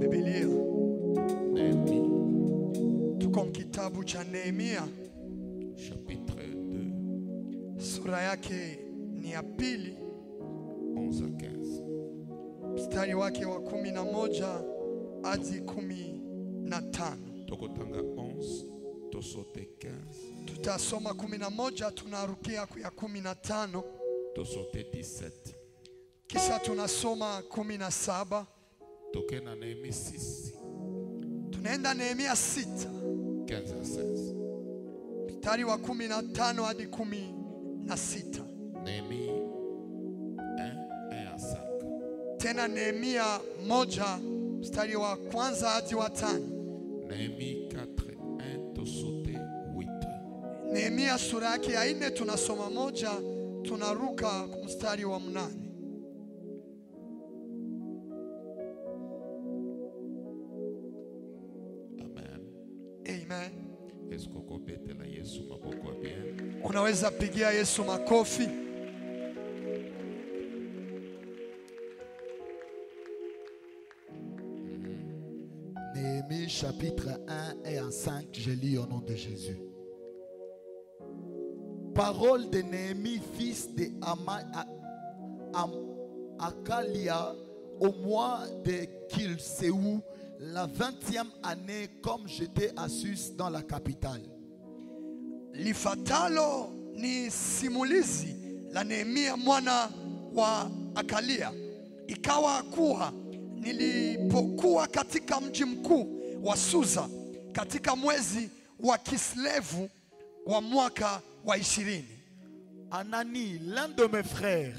Biblia. Néhémie, Tuko kitabu cha Nehemia, chapitre 2, sura yake ni ya pili, 11 à 15. mstari wake wa 11 hadi 15. Tokotanga 11, tosote 15, Tutasoma 11, tunarukia ya 15, tosote 17. kisha tunasoma 17. Toke na Néhémie 6, Tunaenda Nehemia 6, 15 à 16. mstari wa 15 hadi 16. Néhémie 1, 1 à 5. Tena Nehemia 1 mstari wa kwanza hadi wa 5. Néhémie 4, 1, tosote 8. Nehemia sura yake ya 4 tunasoma 1, tunaruka mstari wa 8. Amen. Amen. Est-ce qu'on peut betela Yesu maboko bien? Unaweza pigia Yesu makofi. Néhémie chapitre 1 et en 5, je lis au nom de Jésus. Parole de Néhémie, fils de Akalia, au mois de Kilséou, la 20e année, comme j'étais à Sus dans la capitale. Lifatalo ni simulizi la Nehemia mwana wa Akalia. Ikawa kuwa nilipokuwa katika mji mkuu wa Susa katika mwezi wa Kislevu wa mwaka wa 20. Anani, l'un de mes frères,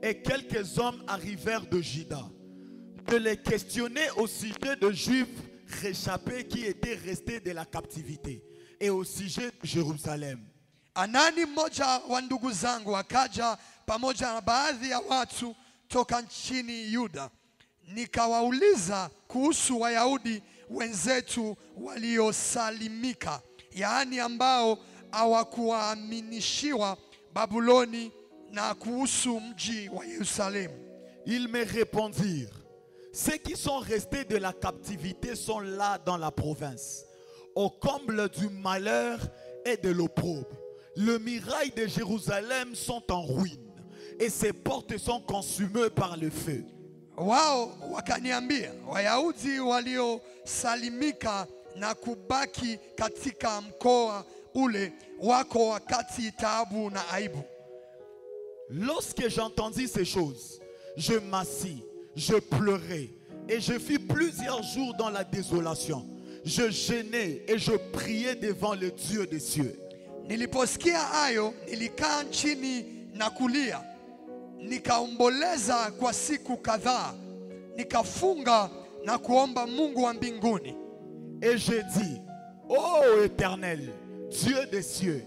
et quelques hommes arrivèrent de Juda. Je les questionnais au sujet de Juifs réchappés qui étaient restés de la captivité et au sujet de Jérusalem. Anani mmoja wa ndugu zangu akaja pamoja na baadhi ya watu toka nchini Yuda. Nikawauliza kuhusu Wayahudi wenzetu waliosalimika, yaani ambao hawakuaminishiwa Babuloni, na kuhusu mji wa Yerusalemu. Ils me répondirent: ceux qui sont restés de la captivité sont là dans la province, au comble du malheur et de l'opprobre. Les murailles de Jérusalem sont en ruine et ses portes sont consumées par le feu. Wao wakaniambia, Wayahudi waliosalimika na kubaki katika mkoa ule wako wakati taabu na aibu. Lorsque j'entendis ces choses, je m'assis, je pleurais et je fus plusieurs jours dans la désolation. Je gênais et je priais devant le Dieu des cieux. Niliposikia hayo, nilikaa chini na kulia, nikaomboleza kwa siku kadhaa, nikafunga na kuomba Mungu wa mbinguni. Et je dis: ô Éternel, Dieu des cieux,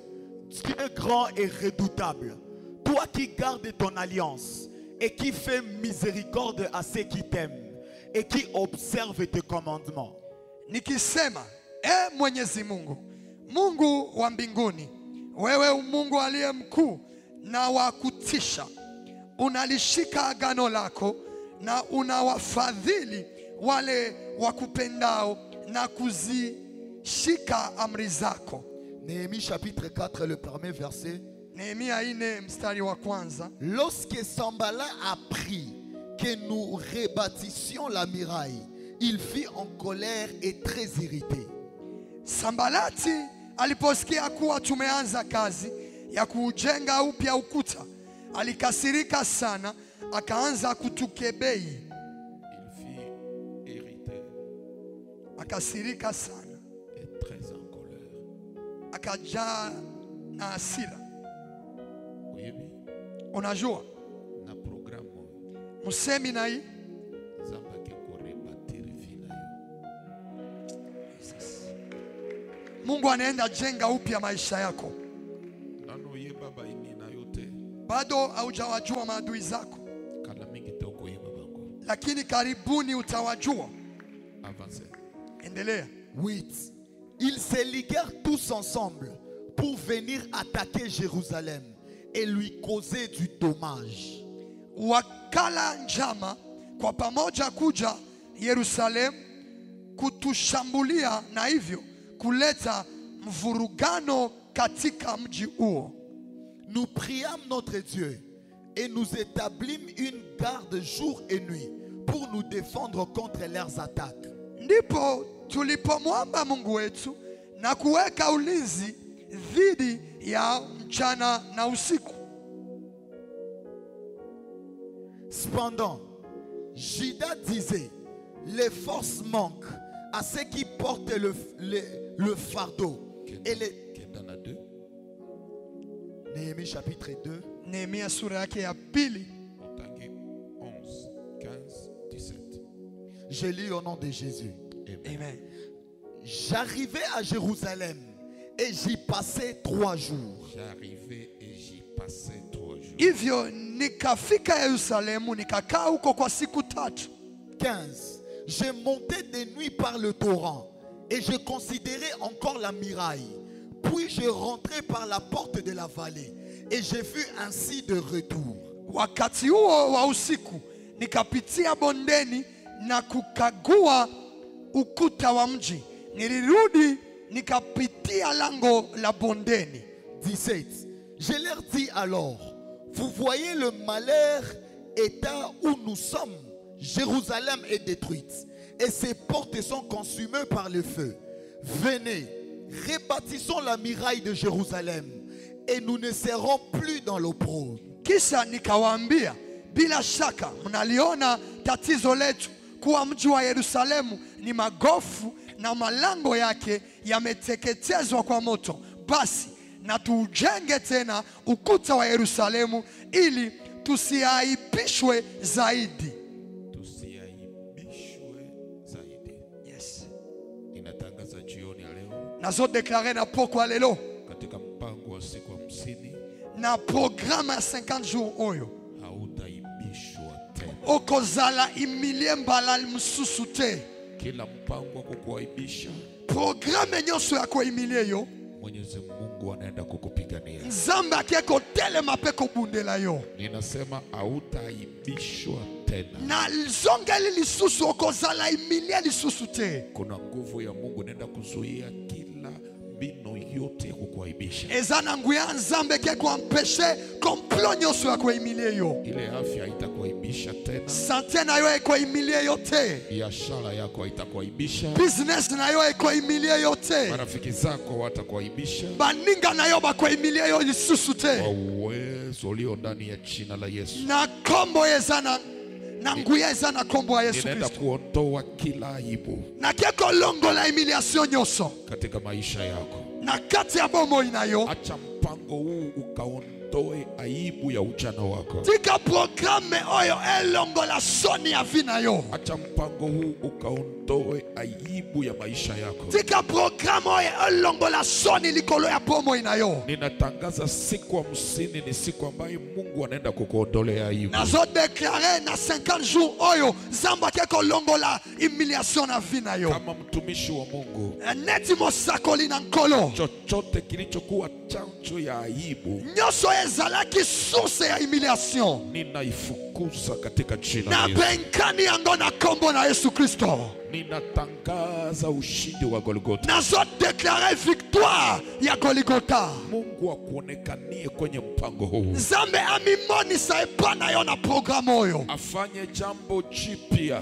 Dieu grand et redoutable, toi qui gardes ton alliance et qui fais miséricorde à ceux qui t'aiment et qui observent tes commandements. Nikisema, Mwenyezi Mungu, Mungu wa mbinguni, wewe Mungu aliye mkuu na wa kutisha, unalishika agano lako na unawafadhili wale wakupendao na kuzishika amri zako. Néhémie chapitre 4, le premier verset. Nehemia 4 mstari wa kwanza. Lorsque Sanballat apprit que nous rebâtissions la muraille, il fut en colère et très irrité. Sambalati aliposikia kuwa tumeanza kazi ya kujenga upya ukuta, alikasirika sana, akaanza kutukebei. Il fut irrité Akasirika sana, et très en colère. akajaa na hasira. Oui, Unajua na programme msemina hii zambake kurebatir vila yo. Mungu anaenda jenga upya maisha yako. Nano ye baba ini na yote. Bado haujawajua maadui zako, Kala mingi toko ye babango. lakini karibuni utawajua. Avancez. Endelea. 8. Ils se liguèrent tous ensemble pour venir attaquer Jérusalem et lui causer du dommage. Wakala njama kwa pamoja kuja Yerusalemu kutushambulia na hivyo kuleta mvurugano katika mji huo. Nous priâmes notre Dieu et nous établîmes une garde jour et nuit pour nous défendre contre leurs attaques. Ndipo tulipomwomba Mungu wetu na kuweka ulinzi dhidi ya mchana na usiku. Cependant, Judas disait, les forces manquent à ceux qui portent le fardeau. Et les... Néhémie chapitre 2. Nehemia sura yake ya pili. Utangi 11, 15, 17. Je lis au nom de Jésus. Amen. J'arrivais à Jérusalem et j'y passais 3 jours. J'arrivais et j'y passais 3 jours. Hivyo nikafika Yerusalemu nikakaa huko kwa siku 3. 15. Je montais de nuit par le torrent et je considérais encore la muraille. Puis je rentrais par la porte de la vallée et j'ai vu ainsi de retour. Wakati huo wa usiku nikapitia bondeni na kukagua ukuta wa mji. Nilirudi nikapitia lango la bondeni. 17. Je leur dis alors, vous voyez le malheur état où nous sommes. Jérusalem est détruite et ses portes sont consumées par le feu. Venez, rebâtissons la muraille de Jérusalem et nous ne serons plus dans l'opprobre. Kisha nikawaambia, bila shaka mnaliona tatizo letu kuwa mji wa Yerusalemu ni magofu na malango yake yameteketezwa kwa moto. Basi na tuujenge tena ukuta wa Yerusalemu ili tusiaibishwe zaidi. Tusiaibishwe zaidi. Yes. Ninatangaza jioni ya leo Nazo deklare na pokwa lelo katika mpango wa siku 50 na programa ya 50 jours oyo hautaibishwa tena. okozala imilie mbala msusu te. Kila mpango wa kukuaibisha, Programe nyonso ya kuimilie yo Mwenyezi Mungu anaenda kukupigania. Nzambe akeko telema pe kobundela yo. Ninasema hautaibishwa tena. Na zongeli lisusu okozala imilie lisusu te. Kuna nguvu ya Mungu inaenda kuzuia kila mbinu yote ya kukuaibisha. Ezana nguya Nzambe keko ampeshe complot nyonso ya kuimilie yo. Ile afya haitakuaibisha tena. Sante na yo eko imilie yo te. Biashara yako haitakuaibisha. Business na yo eko imilie yo te. Marafiki zako watakuaibisha. Baninga na yo bako imilie yo lisusu te. Kwa uwezo ulio ndani ya jina la Yesu. Na kombo ezana na nguya ezana kombo ya Yesu Ninaenda Kristo. kuondoa kila aibu Na keko longo la humiliation nyonso katika maisha yako. na kati ya bomo inayo. Acha mpango huu ukaondoe aibu ya ujana wako. Tika programe oyo elongo la soni ya vina yo. Acha mpango huu ukaondoe aibu ya maisha yako. Tika programe oyo elongo la soni likolo ya bomo inayo. Ninatangaza siku 50 ni siku ambayo Mungu anaenda kukuondolea aibu. Nazo deklare na 50 jours oyo Zamba keko longo la humiliation na vina yo. Kama mtumishi wa Mungu, Neti mosakoli na nkolo. chochote kilichokuwa chanzo ya aibu Nyoso ezalaki source ya humiliation. ninaifukuza katika jina Na la Yesu. benkani yango na kombo na Yesu Kristo. Ninatangaza ushindi wa Golgotha. Nazo deklare victoire ya Goligota. Mungu akuonekanie kwenye mpango huu. Nzambe amimonisa epana yo na programu oyo. Afanye jambo jipya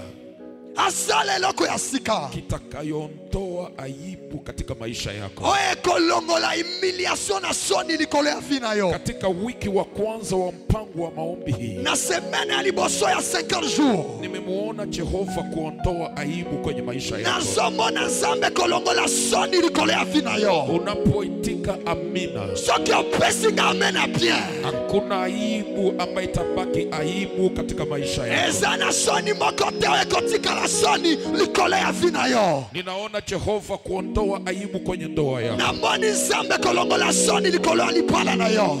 Asale loko ya sika. kitakayoondoa aibu katika maisha yako. Oye kolongo la humiliation na soni likolo ya vina yo. Katika wiki wa kwanza wa mpango wa maombi hii, Na semene ya liboso ya 50 jours. nimemuona Jehova kuondoa aibu kwenye maisha yako. Nazomona Nzambe kolongo la soni likolo ya vina yo. Unapoitika amina, Soki opesi nga amena bien. hakuna aibu ambayo itabaki aibu katika maisha yako. Eza na soni moko te oye kotika la soni likolo ya vina yo. Ninaona Jehova Jehova kuondoa aibu kwenye ndoa yako. namoni nzambe kolongola soni likolo ya libala na yo.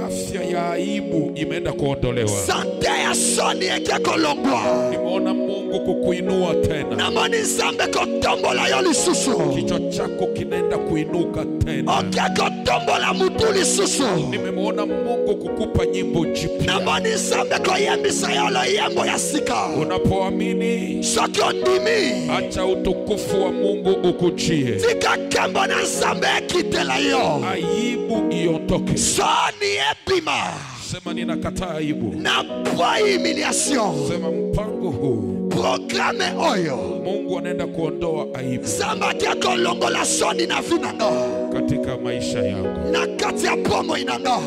Afya ya aibu imeenda kuondolewa. Sante ya soni eke kolongwa. Nimeona Mungu kukuinua tena. namoni nzambe kotombola yo lisusu. Kichwa chako kinaenda kuinuka tena. Oke kotombola mutu lisusu. Nimemwona Mungu kukupa nyimbo jipya. namoni nzambe koyembisa yo lo yembo ya sika. Unapoamini, soki ondimi, acha utukufu wa Mungu ukujie. tika kembo na nzambe ekitela yo. Aibu iondoke. Soni ebima. Sema ninakataa aibu. na pwa humiliation. Sema mpango huu Programe oyo. Mungu anaenda kuondoa aibu Zamba kia kolongola soni na vinanga. katika maisha yako. Na kati ya pomo inanga.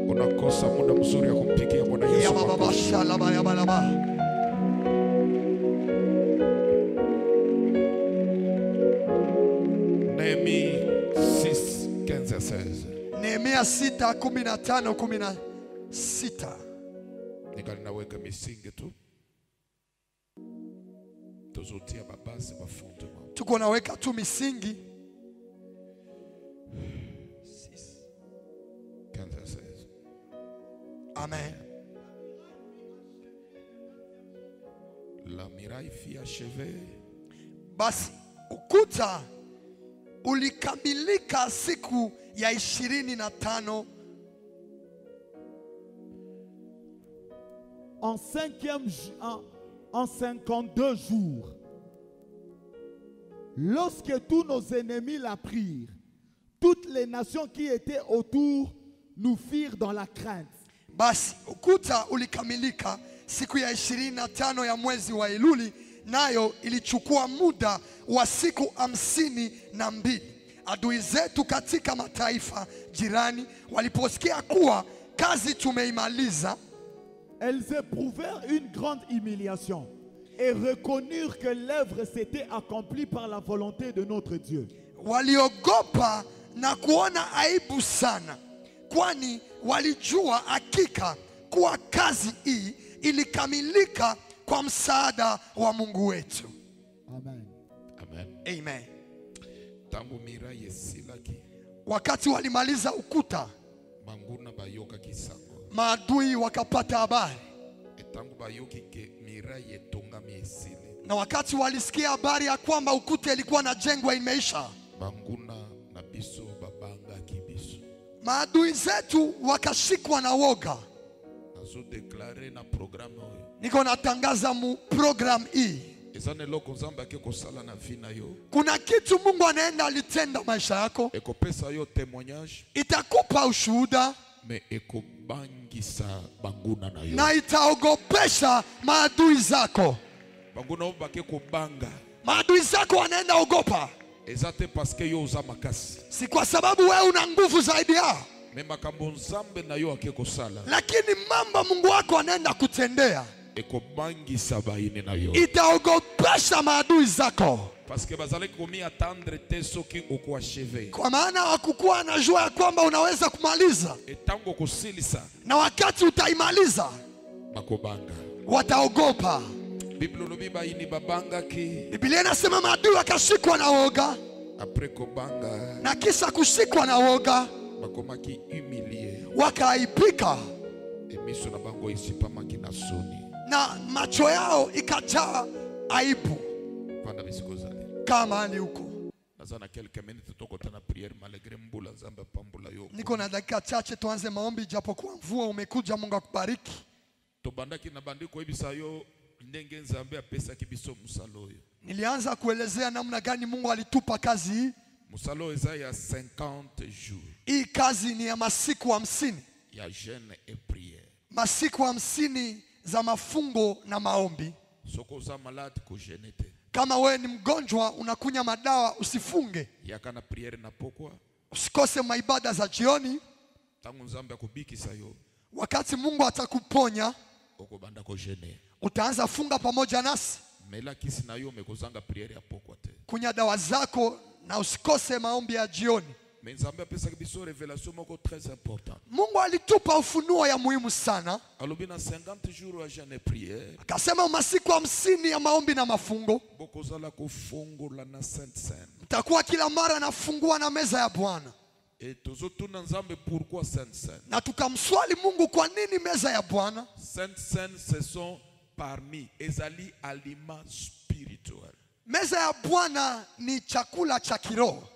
Unakosa muda mzuri ya kumpigia Bwana Ya Yesu baba makofi. shalaba ya balaba. Nehemia 6:15-16. Nehemia 6:15-16. Ningali naweka misingi tu. Tuzutia babasi mafundo. Tuko naweka tu misingi. 15-16. Amen. La muraille fut achevée. Basi ukuta ulikamilika siku ya 25 en 52 jours, lorsque tous nos ennemis l'apprirent, toutes les nations qui étaient autour nous firent dans la crainte. Basi ukuta ulikamilika siku ya 25 ya mwezi wa Eluli, nayo ilichukua muda wa siku 52. Adui zetu katika mataifa jirani waliposikia kuwa kazi tumeimaliza, Elles éprouvèrent une grande humiliation et reconnurent que l'œuvre s'était accomplie par la volonté de notre Dieu. waliogopa na kuona aibu sana, kwani walijua hakika kuwa kazi hii ilikamilika kwa msaada wa Mungu wetu. Amen. Amen. Amen. Tangu miraille esilaki, Wakati walimaliza ukuta, manguna bayoka kisango. maadui wakapata habari, Tangu bayoki ke miraille etongami esili. na wakati walisikia habari ya kwamba ukuta ilikuwa na jengwa imeisha, Banguna na biso babanga kibiso. maadui zetu wakashikwa na woga. Nazo deklare na programme oyo. Niko natangaza mu program hii, Ezane loko nzambe ake kosala na vina yo. kuna kitu Mungu anaenda alitenda maisha yako, Ekopesa yo témoignage, itakupa ushuhuda me ekobangisa banguna na yo. na itaogopesha maadui zako. Banguna oyo bake kobanga. Maadui zako wanaenda ogopa, Ezate paske yo oza makasi. si kwa sababu wewe una nguvu zaidi yao, Me makambo nzambe na yo ake kosala. lakini mambo Mungu wako anaenda kutendea Ekobangisa baini na yo. itaogopesha maadui zako, Paske bazalaki komi attendre te soki okoacheve. kwa maana hawakukuwa anajua ya kwamba unaweza kumaliza, Etango kosilisa na wakati utaimaliza bakobanga. wataogopa. Biblia lobi baini babangaki. Biblia inasema maadui wakashikwa na woga, Après kobanga na kisha kushikwa na woga bakomaki humilie. wakaaibika, Emiso na bango isipamaki na soni. na macho yao ikajaa aibu. Panda bisikozali. Kama ni huko, Nazana quelques minutes tokotana prière malgré mbula nzambe pambula yo. niko na dakika chache tuanze maombi, japokuwa mvua umekuja. Mungu akubariki. Tobandaki na bandiko ebisa yo ndenge nzambe apesaki biso musalo oyo. Nilianza kuelezea namna gani Mungu alitupa kazi hii. Musalo eza ya 50 jours Hii kazi ni ya masiku 50, ya jeûne et prière. masiku 50 za mafungo na maombi. Soko oza malade ko jeûne te. Kama wewe ni mgonjwa unakunya madawa, usifunge, Yaka na prière na pokwa. usikose maibada za jioni. Tangu nzambe akobikisa yo Wakati Mungu atakuponya, okobanda ko jeûne. utaanza funga pamoja nasi, Mela kisi na yo mekozanga prière ya pokwa te. kunya dawa zako, na usikose maombi ya jioni. Mais Nzambe apesa biso révélation moko très importante. Mungu alitupa ufunuo ya muhimu sana. Alobi na 50 jours à jeûne et prière. Akasema masiku 50 ya maombi na mafungo. Bokozala kofungola na Sainte Seine. Mtakuwa kila mara nafungua na meza ya Bwana. Et tozotuna Nzambe pourquoi Sainte Seine? Na tukamswali Mungu kwa nini meza ya Bwana? Sainte Seine, ce sont parmi ezali aliments spirituels. Meza ya Bwana ni chakula cha kiroho.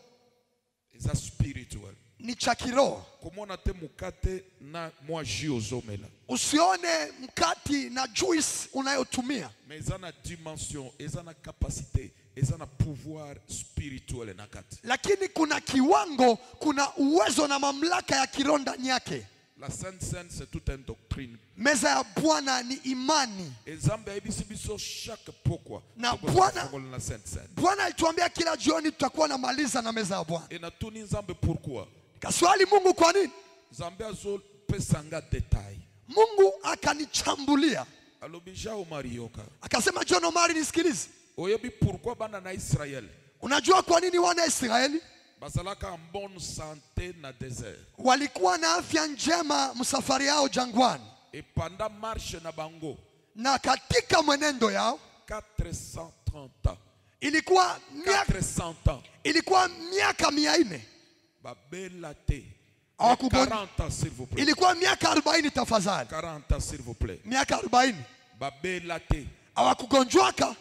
Eza spirituel. Ni cha kiroho. Komona te mukate na mwa jus ozomela. Usione mkati na juice unayotumia. Mais eza na dimension, eza na capacité, eza na pouvoir spirituel na kati. Lakini kuna kiwango, kuna uwezo na mamlaka ya kiroho ndani yake. La Sainte Seine, c'est toute une doctrine. Meza ya Bwana ni imani. Nzambe aibisi biso chaque pourquoi. Na Bwana alituambia kila jioni tutakuwa na maliza na meza ya Bwana. Et na tuni Nzambe pourquoi? Kaswali Mungu kwa nini? Nzambe azo pesanga detail. Mungu akanichambulia. Alobija o marioka. Akasema John Omari nisikilize. Oyebi pourquoi bana na Israël? Unajua kwa nini wana Israeli basalaka en bonne santé na désert? Walikuwa na afya njema msafari yao jangwani. Et pendant marche na bango, na katika mwenendo yao 430 ans. Ilikuwa 400 ans. Ilikuwa miaka 400. Babela te. 40 ans s'il vous plaît. Ilikuwa miaka 40 tafadhali. 40 ans s'il vous plaît. Miaka 40. Babela te. Hawakugonjwaka.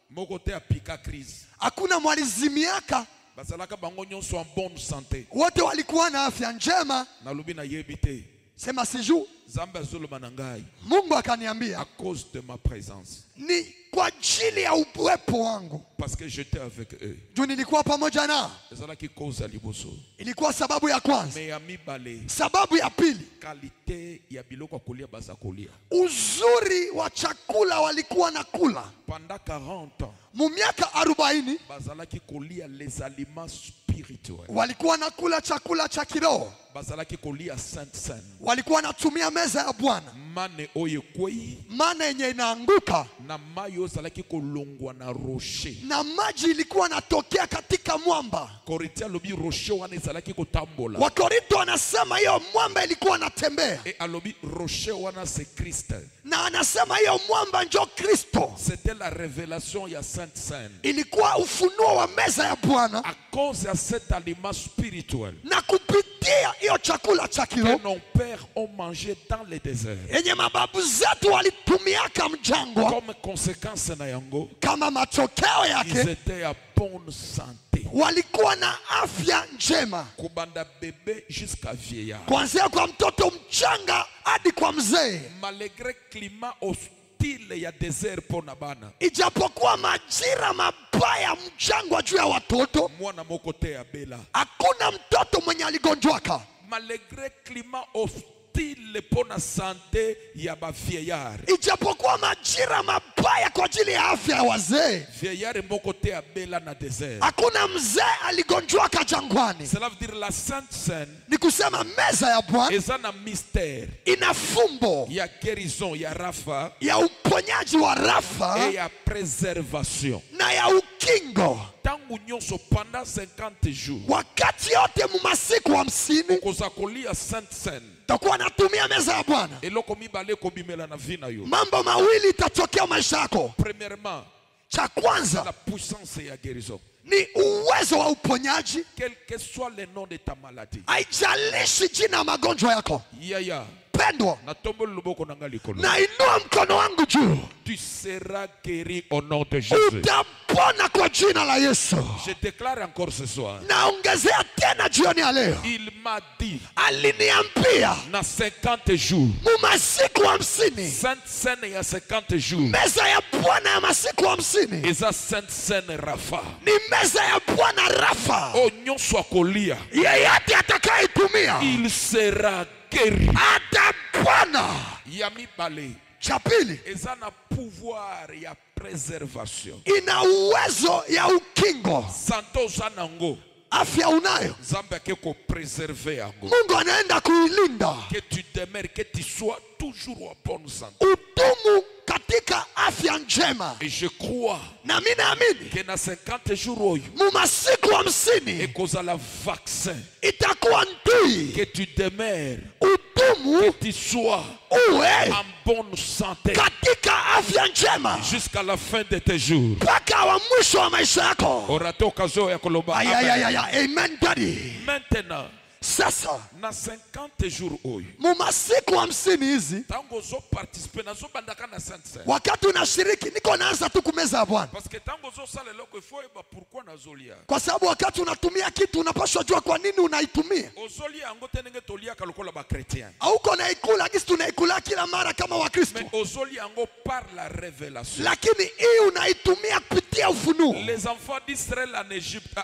Moko te apika crise. Hakuna mwalizimiaka. Basalaka bango nyonso en bonne santé. Wote walikuwa na afya njema. Na lubi na yebite. Sema siju. Zamba zoloba na ngai. Mungu akaniambia. À cause de ma présence. Ni kwa ajili ya uwepo wangu. Parce que j'étais avec eux. Juu nilikuwa pamoja nao. Ezalaki cause liboso. Ilikuwa sababu ya kwanza. Mais ya mibale. Sababu ya pili. Qualité ya biloko kolia baza kolia. Uzuri wa chakula walikuwa na kula. Pendant 40 ans. Mu miaka 40 bazalaki kolia les aliments spirituels. Walikuwa na kula chakula cha kiroho. Bazalaki kolia Sainte Seine. Walikuwa natumia meza ya Bwana. Mane oyekwei. Mane yenye inaanguka. Na mayo zalaki kolongwa na rocher. Na maji ilikuwa natokea katika mwamba. Korintia lobi rocher wana zalaki kotambola. Wakorinto wanasema hiyo mwamba ilikuwa natembea. Et alobi rocher wana c'est Christ. Na anasema hiyo mwamba ndio Kristo. C'était la révélation ya Sainte Seine. Ilikuwa ufunuo wa meza ya Bwana. À cause de cet aliment spirituel. Na kupitia hiyo chakula cha kiroho. Que nos pères ont mangé dans le désert. Yenye mababu zetu walitumiaka mjangwa. Comme conséquence na yango. Kama matokeo yake. Ils étaient à bonne santé. Walikuwa na afya njema. Kubanda bébé jusqu'à vieillard. Kuanzia kwa mtoto mchanga hadi kwa mzee. Malgré climat hostile ya désert pona bana. Ijapokuwa majira mabaya mjangwa juu ya watoto. Mwana moko te ya bela. Hakuna mtoto mwenye aligonjwaka. Malgré climat hostile pona santé ya ba vieillard. Ijapokuwa majira mabaya kwa ajili ya afya ya wazee. Vieillard moko te ya bela na désert. Hakuna mzee aligonjwaka jangwani. Cela veut dire la Sainte Seine. Ni kusema meza ya Bwana. Eza na mystère. Ina fumbo. Ya guérison ya Rafa. Ya uponyaji wa Rafa. Et ya préservation. Na ya ukingo. Tangu nyonso pendant 50 jours. Wakati yote mu masiku 50. Ukoza kolia Sainte Seine. Takuwa natumia meza ya Bwana. Eloko mibale kobimela na vina yo. Mambo mawili itatokea maisha yako. Premièrement, cha kwanza la puissance ya guérison. Ni uwezo wa uponyaji. Quel que soit le nom de ta maladie. Haijalishi jina magonjwa yako. Yaya. Pendwa. Na tombo luboko na ngali kolo. Na inua mkono wangu juu. Tu seras guéri au nom de Jésus. Utapona kwa jina la Yesu. Je déclare encore ce soir. Naongezea tena jioni ya leo. Il m'a dit. Aliniambia. Na 50 jours. Mu masiku 50. Sainte Seine ya 50 jours. Meza ya Bwana ya masiku 50. Eza Sainte Seine Rafa. Ni meza ya Bwana Rafa. Onyo swa kolia. Yeyote atakayetumia. Il sera guéri. Atapona. Yami bale. Cha pili. Eza na pouvoir ya préservation. Ina uwezo ya ukingo. Santo zanango. Afya unayo. Nzambe akeko préserver yango. Mungu anaenda kuilinda. Que tu demeures, que tu sois toujours en bonne santé. Udumu katika afya njema. Et je crois. Na mimi naamini. Que na 50 jours oyo. Mu masiku hamsini ekozala vaccin itakuwa ndui que tu demeures, udumu que tu sois uwe en bonne santé katika afya njema jusqu'à la fin de tes jours. mpaka wa mwisho wa maisha yako. Aura-t-on occasion ya koloba amen. Ayayaya, amen daddy. Maintenant, Sasa na 50 jours oyo mu masiku 50 hizi tango ozo participer nazo bandaka na sainte sainte wakati unashiriki niko naanza tu kumeza ya Bwana, parce que tango ozo sala eloko il faut eba pourquoi nazolia kwa sababu wakati unatumia kitu unapaswa jua kwa nini unaitumia. ozolia yango te ndenge toliaka lokola ba chrétien Hauko naikula gisi tunaikula kila mara kama Wakristo, mais ozolia yango par la révélation. lakini hii unaitumia kupitia ufunuo. Les enfants d'Israël en Égypte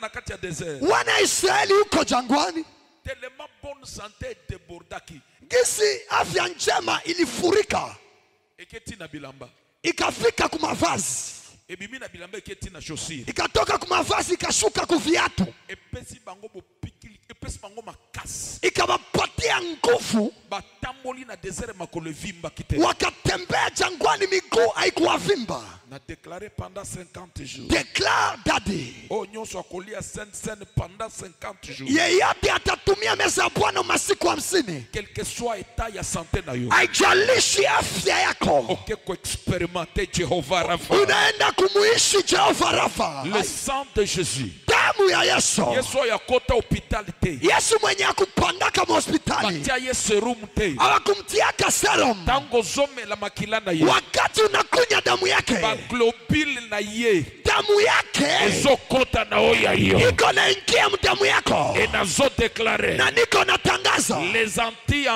na kati ya désert Wana Israeli huko jangwani, tellement bonne santé débordaki gisi afya njema ilifurika eketi na bilamba ikafika kumavazi, ebimi na bilamba eketi na chaussure ikatoka kumavazi ikashuka kuviatu, epesi bango bopikili epesi bango makasi ikawapatia nguvu, batamboli na désert makolo evimbaki te. wakatembea jangwani miguu haikuwavimba. Na déclaré pendant 50 jours. Declare daddy, Oh, nyonso akolia sainte sainte pendant 50 jours. yeyote atatumia meza ya Bwana masiku 50, Quel que soit état ya santé na yo. haijalishi afya yako, Ok ko expérimenter Jehovah Rapha. unaenda kumuishi Jehova Rafa. Le sang de Jésus. Damu ya Yesu, Yesu ya kota hospitalité. Yesu mwenye akupandaka hospitali Batia ye serum te. hawakumtiaka serum. Tango zome la makila na ye. Wakati unakunya damu yake, Ba globule na ye. damu yake Ezo kota na oya yo. iko naingia mdamu yako, Et nazo déclaré. na niko natangaza Les anti.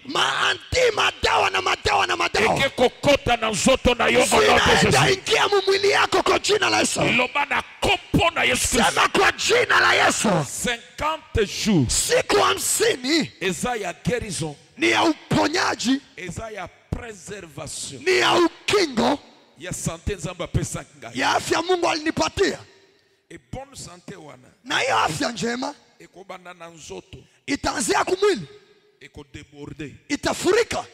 maanti madawa na madawa na madawa Eke kokota na zoto na yo. zinaenda ingia mumwili yako kwa jina la Yesu. Loba na kopo na Yesu Kristo. Sema kwa jina la Yesu. 50 jours. Siku 50 Eza ya guérison. ni ya uponyaji, Eza ya préservation. ni ya ukingo, Ya santé nzamba apesa ngai. ya afya Mungu alinipatia, Et bonne santé wana. na hiyo afya njema Ekobanda na nzoto. itaanzia kumwili, Eko déborder. itafurika,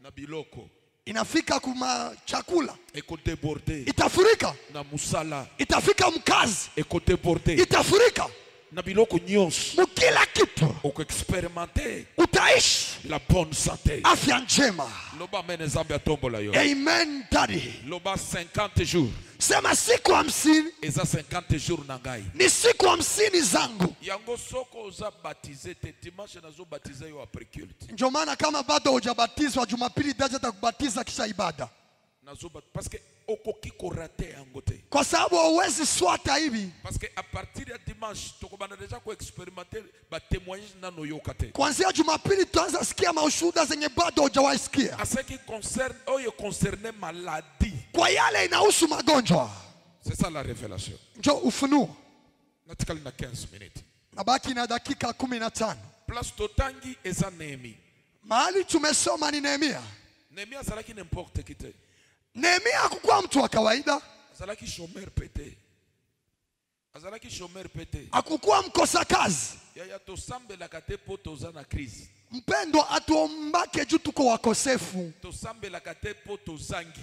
Na biloko. inafika kuma chakula, Eko déborder. itafurika, Na musala. itafika mkazi, Eko déborder. itafurika Na biloko nyonso. mukila kitu, Oko expérimenter utaishi la bonne santé. afya njema. Loba mene nzambe atombola yo. Amen daddy. Loba 50 jours. Sema siku 50 Eza 50 jours na ngai. ni siku 50 zangu. Yango soko oza baptisé te dimanche nazo baptiser yo après culte. Ndio maana kama bado hujabatizwa, Jumapili daja atakubatiza kisha ibada, Parce que okoki ko rater yango te. kwa sababu hauwezi swata hivi. Parce que à partir ya dimanche tokobana déjà ko expérimenter ba témoignage nano yoka te. Kuanzia Jumapili tutaanza sikia maushuhuda zenye bado hujawahi sikia, À ce qui concerne oyo concerne maladie. kwa yale inahusu magonjwa. C'est ça la révélation. Njo ufunuo. Natikali na 15 minutes. Nabaki na dakika 15. Place totangi eza Néhémie. Mahali tumesoma ni Nehemia. Néhémie azalaki n'importe qui te. Nehemia hakukuwa mtu wa kawaida, Azalaki chômeur pété. Azalaki chômeur pété. hakukuwa mkosa kazi. Yaya tosambelaka te po toza na crise. Mpendwa, atuombake juu tuko wakosefu, Tosambelaka te po tozangi.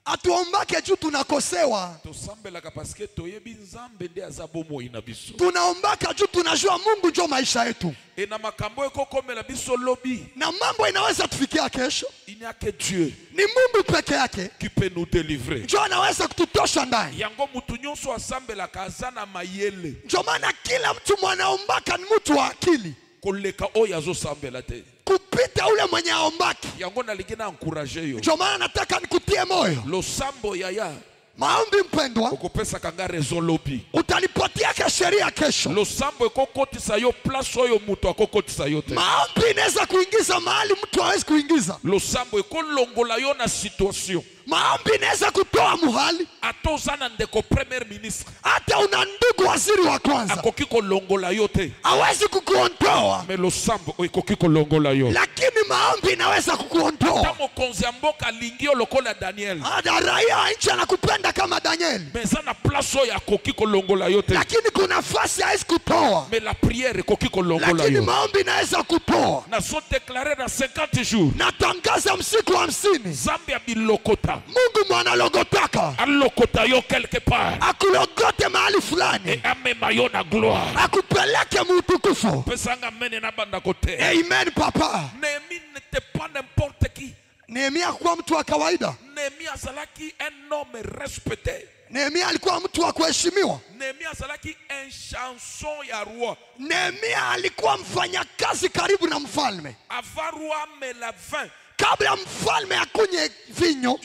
atuombake juu tunakosewa, Tosambelaka parce que toyebi nzambe nde aza bomoi na biso. tunaombaka juu tunajua Mungu njo maisha yetu, Et na makambo ekokomela biso lobi. na mambo inaweza tufikia kesho. Il n'y a que Dieu Ni Mungu peke yake qui peut nous délivrer. njo anaweza kututosha ndani. Yango mutu nyonso asambelaka aza na mayele. Ndio maana kila mtu mwanaombaka ni mtu wa akili Koleka oyo azosambela te. kupita ule mwenye aombaki. Yango nalingi na encourager yo. Ndio maana nataka nikutie moyo, Losambo yaya. maombi mpendwa, Okopesaka nga raison lobi. utalipatia sheria kesho. Losambo ekokotisa yo place oyo mutu akokotisa yo te. Maombi inaweza kuingiza mahali mtu hawezi kuingiza. Losambo ekolongola yo na situation. Maombi inaweza kutoa muhali, Ata oza na ndeko premier ministre. hata una ndugu waziri wa kwanza Akoki kolongola yo te. hawezi kukuondoa, Mais losambo ekoki kolongola yo. lakini maombi inaweza Ata kukuondoa. mokonzi ya mboka alingi yo lokola Daniel. Hata raia wa nchi anakupenda kama Danieli, Mais eza na place oyo akoki kolongola yo te. lakini kuna nafasi hawezi kutoa, Mais la prière ekoki kolongola lakini yo. maombi inaweza kutoa. Nazo déclarer na 50 jours. Natangaza msiku 50 Nzambe ya bilokota alokota. Mungu mwanalogotaka Alokota yo quelque part. akulogote mahali Et fulani, amema yo na gloire. akupeleke mutukufu. Pesanga mene na banda kote. Amen papa. Néhémie n'était pas n'importe qui. Nehemia hakuwa mtu wa kawaida. Néhémie azalaki un homme respecté. Nehemia alikuwa mtu wa kuheshimiwa. Néhémie azalaki un chanson ya roi. Nehemia alikuwa mfanyakazi karibu na mfalme. Avant roi mais la vin. Kabla mfalme akunywe vinyo,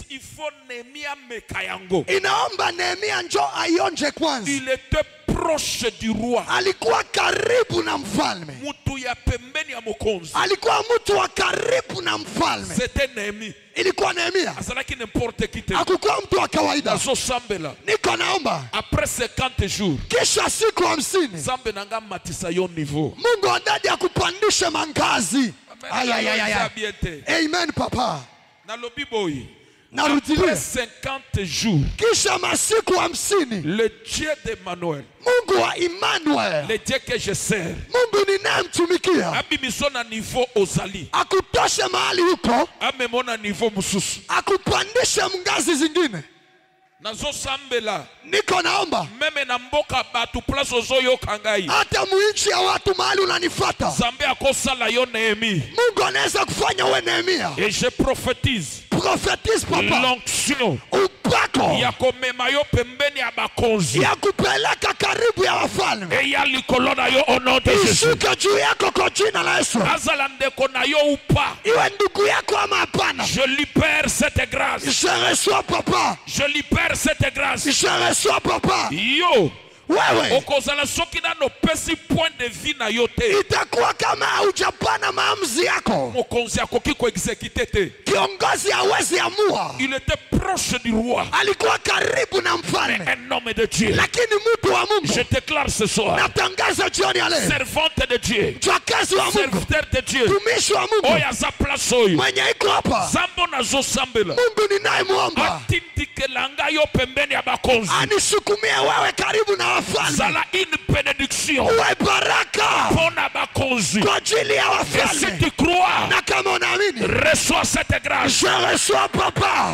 Il faut Néhémie ameka yango. inaomba Nehemia njo aionje kwanza. Il était proche du roi. Alikuwa karibu na mfalme, Mutu ya pembeni ya mokonzi. alikuwa mtu wa karibu na mfalme. C'était Néhémie. Ilikuwa Nehemia, Azalaki n'importe qui te. hakukuwa mtu wa kawaida. Nazo sambela. Niko naomba Après 50 jours. kisha siku 50 Zambe nanga matisa yo niveau. Mungu andadi akupandishe mangazi. Amen. Ayayaya. Amen papa. Nalobi boy. Narudilia, Après 50 jours. kisha masiku 50 Le Dieu d'Emmanuel. Mungu wa Emmanuel, Le Dieu que je sers. Mungu ninayemtumikia, Abimiso na niveau ozali. akutoshe mahali huko, Amemo na niveau mususu. akupandishe ngazi zingine. Nazo sambela. Niko naomba Meme na mboka batu place ozoyo kangai. hata muinchi ya watu mahali unanifata, Zambe akosala yo Néhémie. Mungu anaweza kufanya uwe Nehemia. Et je prophétise. Prophétise papa, L'onction. upako Ya komema yo pembeni ya bakonzi. ya kupeleka karibu ya wafalme Et ya likolo na yo au nom de Jésus. ishuke juu yako kwa jina la Yesu. Azala ndeko na yo ou pas. Iwe ndugu yako ama hapana, Je libère cette grâce. je reçois papa, Je libère cette grâce. je reçois papa. Yo. Wewe Okozala soki nano pesi point de vie na yo te. itakuwa kama haujapana maamuzi yako, Mokonzi akoki ko exécuter te. kiongozi hawezi amua. Il était proche du roi. Alikuwa karibu na mfalme, Un homme de Dieu. lakini mtu wa Je Mungu. déclare ce soir. Natangaza jioni ya leo, Servante de Dieu. mjakazi wa Mungu, Serviteur de Dieu. mtumishi wa Mungu Oya za place oyo. mwenye iko hapa, Zambo na zo sambela. Mungu ninayemwomba Atindikelanga yo pembeni ya bakonzi. anisukumie wewe karibu na wafalme, Zala une bénédiction. uwe baraka Pona bakonzi. kwa ajili ya Et si wafalme. tu crois, Na kama unaamini, reçois cette grâce. je reçois papa.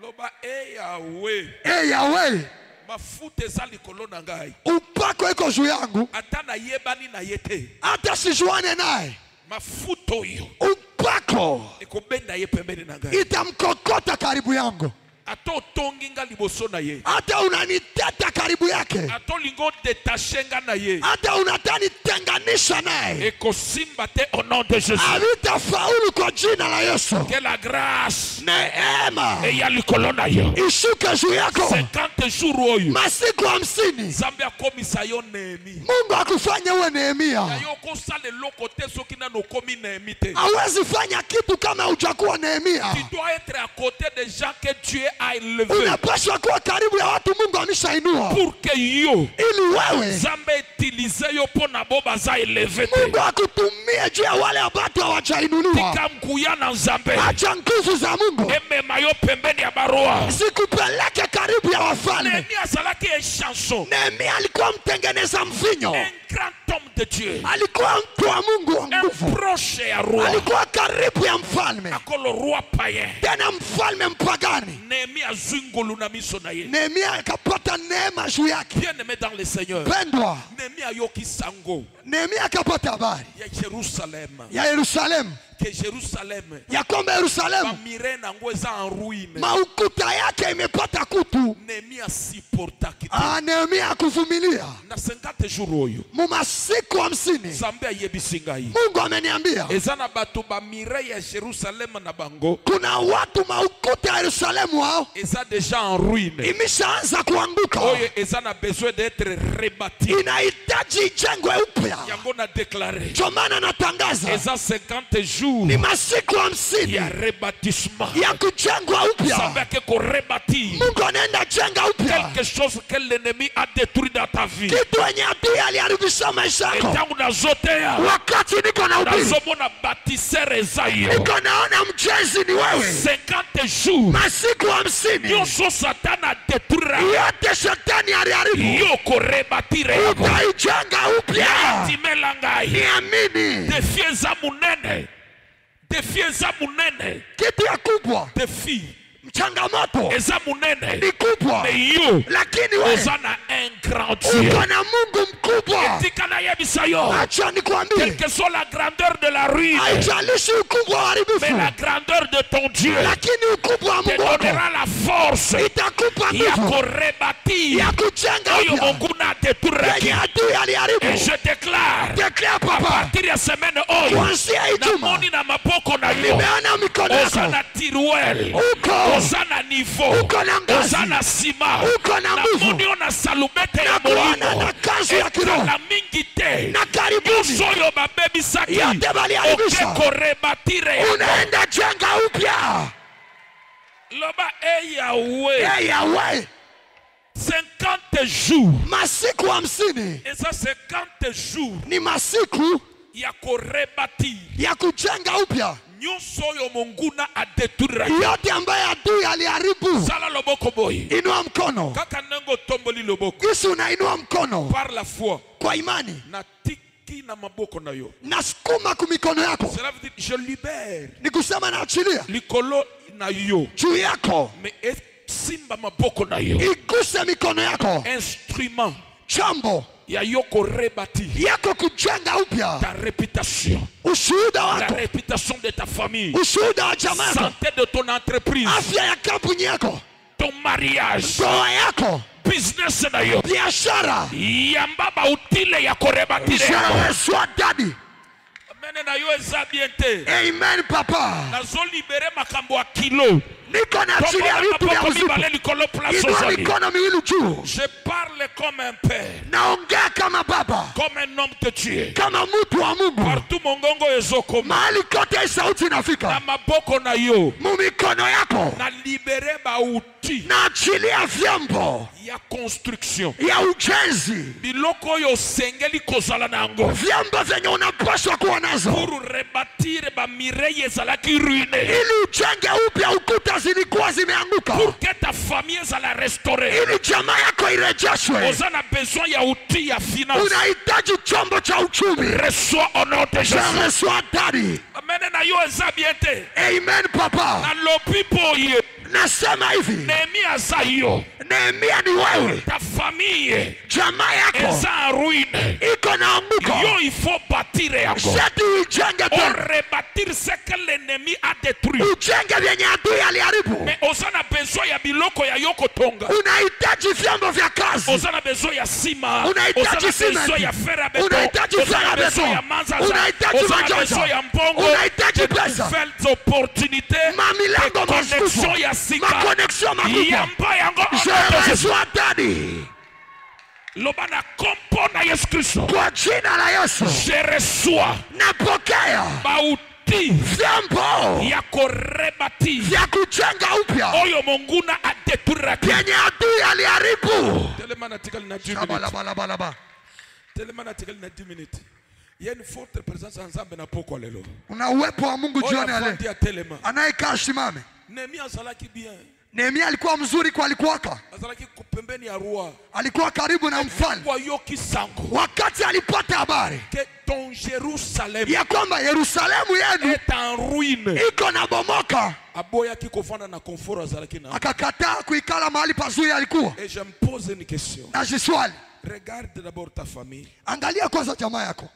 Loba e Yahweh. Hey Yahweh, Mafuta eza likolo na ngai. upako iko juu yangu, Ata na yebani na yete. hata sijuane naye. Mafuta oyo. Upako Ekobenda ye pembeni na ngai. itamkokota karibu yangu, Ata otongi nga liboso na ye. hata unaniteta karibu yake, Ata olingo detache nga na ye. hata unatanitenganisha naye, Ekosimba te au nom de Jésus. havitafaulu kwa jina la Yesu. Que la grâce Neema eya likolo na yo. ishuke juu yako 50 jours oyo. masiku 50. Nzambe akomisa yo Néhémie. Mungu akufanye uwe Na Nehemia. yo kosala eloko te soki nano okomi Néhémie te. Hawezi fanya kitu kama hujakuwa Nehemia. Tu dois être à côté des gens que Dieu a élevés. Unapaswa kuwa karibu ya watu Mungu ameshainua, Pour que yo ili wewe Nzambe utilize yo pona bo baza élevé te. Mungu akutumie juu ya wale watu hawajainuliwa. Tika mkuya na Nzambe. Acha nguvu za Mungu Emema yo pembeni ya baroa. zikupeleke karibu ya wafalme. Néhémie azalaki un chanson. Nehemia alikuwa mtengeneza mvinyo, Un grand homme de Dieu. alikuwa mtu wa Mungu wa Un nguvu, proche ya roi. alikuwa karibu ya mfalme, Akolo roi païen. tena mfalme mpagani. Néhémie azwi ngolu na miso na ye. Nehemia akapata neema juu yake. Bien aimé dans le Seigneur. Pendwa, Néhémie ayoki sango Nehemia akapata habari ya Jerusalem. ya Yerusalemu, Que Jerusalem ya kwamba Yerusalemu bamire nango eza en ruine. maukuta yake imepata kutu. Néhémie asiportaki te. Nehemia akuvumilia Na 50 jours oyo mu masiku 50. Nzambe ayebisi ngai Mungu ameniambia eza na bato bamire ya Jerusalem na bango kuna watu maukuta ya Yerusalemu wao eza déjà en ruine. imeshaanza kuanguka, Oyo eza na besoin d'être rebâti. inahitaji ijengwe upya. Yango na déclaré Ndio maana natangaza eza 50 jours ni masiku ya 50 rebâtissement. ya kujengwa upya. Nzambe ake ko rebâtir Mungu anaenda jenga upya quelque chose que l'ennemi a détruit dans ta vie. kitu yenye adui aliharibisha maisha yako. Etangu nazotea Wakati niko na ubiri, nazomona bâtisseur eza yo. niko naona mjenzi ni wewe. 50 jours Masiku 50 nyonso satana adétruira yote shetani aliharibu yo korebatire yango. utaijenga upya. Timela ngai Niamini, defi eza munene. défi eza munene. kitu ya kubwa, Défi changamoto eza munene. ni kubwa, Mais yo lakini wewe oza na un grand Dieu. uko na Mungu mkubwa. Tika na yebisa yo. Acha nikwambie, Quelle que soit la grandeur de la ruine, haijalishi ukubwa wa mais uharibifu, la grandeur de ton Dieu lakini ukubwa wa te Mungu wako donnera la force itakupa ya nguvu kurebâtir ya kujenga oyo upya Mungu na deturaki. yenye adui aliharibu. Et je déclare Declare à papa, partir ya semaine oyo kuanzia hii juma namoni na maboko na yo nimeona mikono oza yako, na tiruel, uko oza na niveau, uko na ngazi, oza na sima, uko na nguvu, namoni yo na salubete ya na kuona molimo na kazi ya kiroho, ekala mingi te na karibuni nyonso oyo babebisaki yote baliharibisha, oke korebatire yango. unaenda jenga upya. Loba Yahweh, Hey, Yahweh, 50 jours masiku 50 eza 50 jours ni masiku ya korebatir ya kujenga upya nyonso oyo monguna adeturaki. yote ambaye adui aliharibu. Sala loboko boy Inua mkono, kaka nango tomboli loboko kisi unainua mkono par la foi kwa imani, na tiki na maboko na yo. nasukuma kumikono yako, Cela veut dire je libère ni kusema naachilia likolo na yo, juu yako, mais simba maboko na yo, iguse mikono yako, instrument chambo ya yo korebati yako kujenga upya ta réputation, ushuhuda la wako, réputation de ta famille, ushuhuda wa jamaa yako, santé de ton entreprise, afya ya kampuni yako, ton mariage, ndoa yako, business na yo, biashara. yamba ba utile ya korebatire yango. Jeresoa dadi. Mene na yo eza bien te. Amen papa. Nazo libere makambo ya kilo. Niko na chini ya vitu vya uzito. Inua mikono miwili juu. Je parle comme un père, Naongea kama baba, comme un homme de Dieu. kama mtu wa Mungu. Partout mongongo ezokoma. Mahali kote hii sauti Na inafika, maboko na yo. mu mikono yako Na libere ba uti na achilia vyombo ya construction. ya ujenzi, Biloko oyo sengeli kozala nango. vyombo vyenye unapaswa kuwa nazo Pour rebâtir ba mireille ezalaki ruiné. ili ujenge upya ukuta zilikuwa zimeanguka, Pour que ta famille ezala restaurée. ili jamaa yako irejeshwe. Oza na besoin ya outil ya finance. Unahitaji chombo cha uchumi. Reçois au nom de Jésus. Jeresoa dadi. Amen na yo eza bien te. Amen papa. Na lobi boye. Nasema hivi, Nehemia aza yo. Nehemia ni wewe, Ta famille jamaa yako eza en ruine. iko na anguko, Yo il faut bâtir yango. sheti ujenge On tena, rebâtir ce que l'ennemi a détruit. ujenge vyenye adui aliharibu. Mais oza na besoin ya biloko ya yo kotonga. Unahitaji vyombo vya kazi, Oza na besoin ya sima. unahitaji Oza na besoin simenti, ya fer à béton. unahitaji Oza fer na à besoin ya béton, manzaza. unahitaji Oza na majoja, besoin ya mbongo. unahitaji De pesa, nouvelles opportunités. mamilango De connexion makubwa, ya sika. makoneksio makubwa. Yamba yango. Jeresoa dadi, Loba na kompo na Yesu Kristo. kwa jina la Yesu Je reçois napokea bauti vyombo ya korebati vya kujenga upya oyo monguna adeturaki. vyenye adui aliharibu. Tellement natikali na 10 minutes. Shabalabalaba. Tellement natikali na 10 minutes. Il y a une forte présence en Nzambe na poko lelo. Una uwepo wa Mungu jioni ya leo. Oya ya telema. Anayekaa simame. Nehemia azalaki bien. Nehemia alikuwa mzuri kwa alikuwaka, Azalaki pembeni ya roi. alikuwa karibu na mfalme. Kwa yoki sango. Wakati alipata habari Que ton Jérusalem ya kwamba Yerusalemu yenu est en ruine. iko na bomoka, Aboya ki kofanda na confort azalaki na. akakataa kuikala mahali pazuri alikuwa. Et je me pose une question. Najiswali, Regarde d'abord ta famille. angalia kwanza jamaa yako,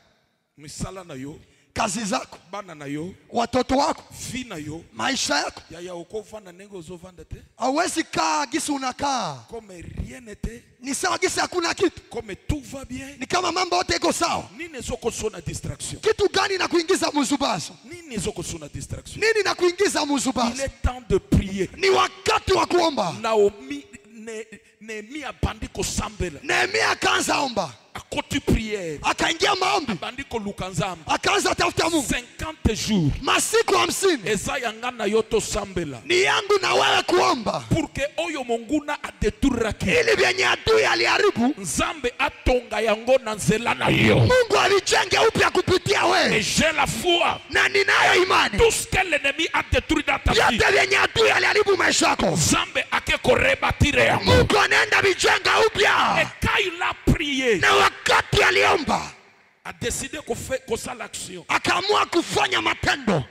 Misala na yo. kazi zako, Bana na yo. watoto wako, Fi na yo. maisha yako. Ya ukofanda nengo ozovanda te. Hauwezi kaa gisi unakaa, Comme rien n'était. ni sawa gisi hakuna kitu, Comme tout va bien. ni kama mambo yote iko sawa. Nini zoko sona distraction. Kitu gani na kuingiza muzubazo? Nini zoko sona distraction. Nini na kuingiza Il muzubazo? est temps de prier. Ni wakati wa kuomba. Naomi Nehemia bandi kosambela. Nehemia akaanza omba, Akoti prière. akaingia maombi, Bandi koluka Nzambe. akaanza tafuta Mungu. 50 jours. Masiku 50 Eza yanga na yo tosambela. ni yangu na wewe kuomba, Pour que oyo monguna adeturaki. ili vyenye adui aliharibu Nzambe atonga yango na nzela na yo. Mungu alijenge upya kupitia Et wewe, j'ai la foi. na ninayo imani Tout ce que l'ennemi a détruit dans ta vie. vyote vyenye adui aliharibu maisha yako, Nzambe ake korebatire yango. Mungu anaenda vijenga Et upya. quand il a prié, Na wakati aliomba, a décidé qu'on fait ça l'action. akaamua kufanya matendo.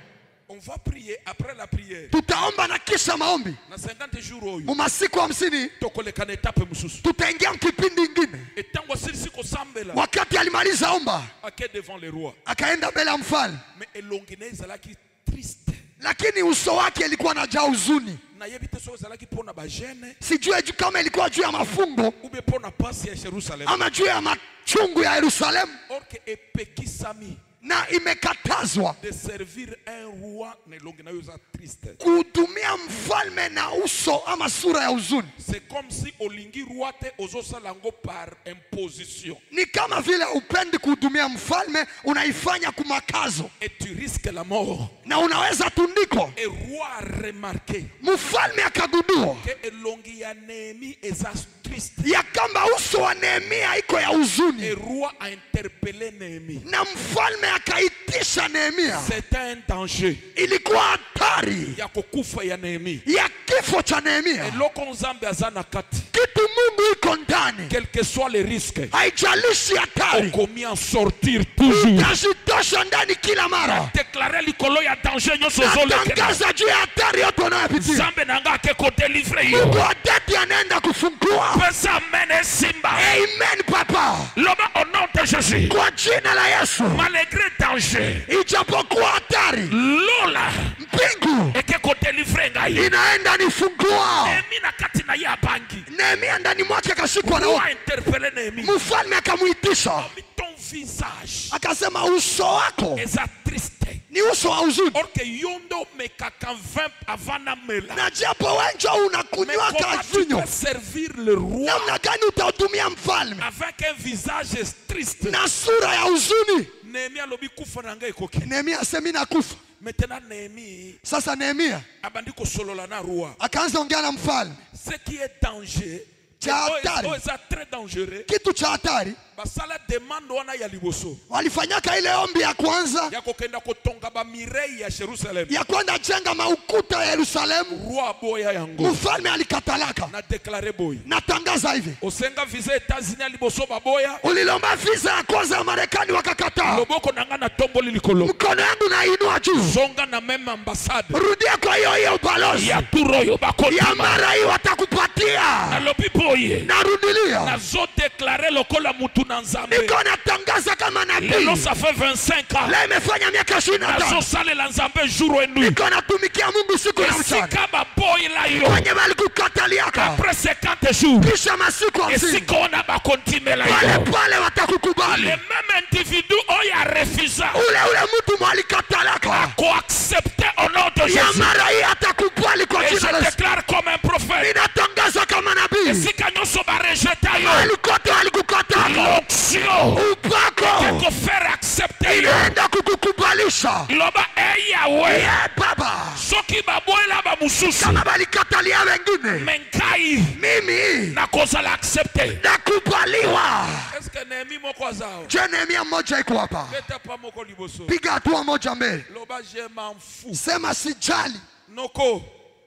On va prier après la prière. tutaomba na kisha maombi. Na 50 jours oyo. Mumasiku 50 Tokolekana etape mususu. tutaingia mkipindi ingine. Etango silisi kosambela. Wakati alimaliza omba, Ake devant le roi. akaenda mbele ya mfalme. Mais elongine ezalaki triste. Lakini uso wake ilikuwa najaa huzuni. Na yebite so ezalaki pona ba gene. Sijue kama ilikuwa juu ya mafungo Ube pona pasi ya Jerusalem. ama juu ya machungu ya Yerusalemu. Orke epekisami. Na imekatazwa De servir un roi ne longina yoza triste. kuhudumia mfalme na uso ama sura ya huzuni. C'est comme si olingi roi te ozosa lango par imposition. Ni kama vile upendi kuhudumia mfalme, unaifanya kumakazo Et tu risques la mort. na unaweza tundiko. Et roi a remarqué Mfalme akagundua que elongi ya Néhémie eza triste. ya kamba uso wa Nehemia iko ya Et huzuni, roi a interpellé Néhémie. na mfalme akaitisha Nehemia. C'était un danger. Ilikuwa hatari Ya kokufa ya Néhémie. ya kifo cha Et Nehemia. loko nzambe azana kati. Kitu Mungu iko ndani, Quel que soit les risques. haijalishi hatari, Okomi en sortir toujours. utazitosha ndani kila mara. Déclarer likolo ya danger nyoso zolekena. Natangaza juu ya hatari yote unayopitia. Nzambe nanga ke ko délivrer yo. Mungu atati anaenda kufungua. Pesa mene simba. Amen papa. Loba au nom de Jésus. Kwa jina la Yesu. Malgré danger. Ijapokuwa hatari, Lola. mbingu Eke ko délivrer ngai. inaenda nifungua. Néhémie na kati na ya bangi. Nehemia ndani mwake akashikwa na Roi hofu. interpellé Néhémie. Mfalme akamuitisha Ton visage. akasema, uso wako Eza triste. ni uso wa huzuni, Or que yondo mekaka 20 avant na mela. na japo wenjo Mais unakunywaka comment tu vinyo, peux servir le roi namna gani utahudumia mfalme avec un visage triste? na sura ya huzuni? Néhémie alobi kufa na ngai koki. Nehemia asemi nakufa. Maintenant Néhémie Sasa Nehemia abandi kosolola na roi. akaanza ongea na mfalme. Ce qui est danger, Cha hatari. c'est très dangereux. Kitu cha hatari, Basala demande wana ya liboso. walifanyaka ile ombi ya kwanza Ya kokenda kotonga ba mirei ya Jerusalem. ya kwenda jenga maukuta ya Yerusalemu. Roi boya yango. Mfalme alikatalaka. Na déclaré boy. Natangaza hivi, Osenga visa États-Unis ya liboso baboya. ulilomba visa ya kwanza ya Marekani wakakataa. Loboko nanga na tomboli likolo. Mkono yangu nainua juu, Zonga na même ambassade. rudia kwa hiyo balozi Ya turoyo bakoti. ya mara hii watakupatia. Nalobi boye. Narudilia, Nazo déclaré lokola mutu na nzambe. niko natangaza kama Lelo nabii. ça fait 25 ans. Leo imefanya miaka 25 Nazo salela nzambe jour et nuit. niko natumikia Mungu siku na mchana. Esika baboyi la yo. Wenye walikukataliaka Après 50 jours. kisha masiku 50 Esika ona bakontimela pale yo. pale Le watakukubali. même individu oyo a refusé. Ule mtu mwalikatalaka Ko accepter au nom de ya Jésus. mara hii atakubali kwa Et jina la je Yesu. déclare comme un prophète. Ninatangaza kama nabii, Esika nyoso ba rejeter yo. walikote walikukataka, L'onction. upako Ko faire accepter yo. inaenda kukukubalisha. Loba Yahweh. Yeah, baba, Soki baboyela ba mususu. kama walikatalia wengine, Menkai. mimi Na kosa la accepter. nakubaliwa. Est-ce que Néhémie moko azao? Je, Nehemia mmoja iko hapa, Leta pa moko liboso. piga hatua moja mbele, Loba je m'en fous. sema sijali. Noko.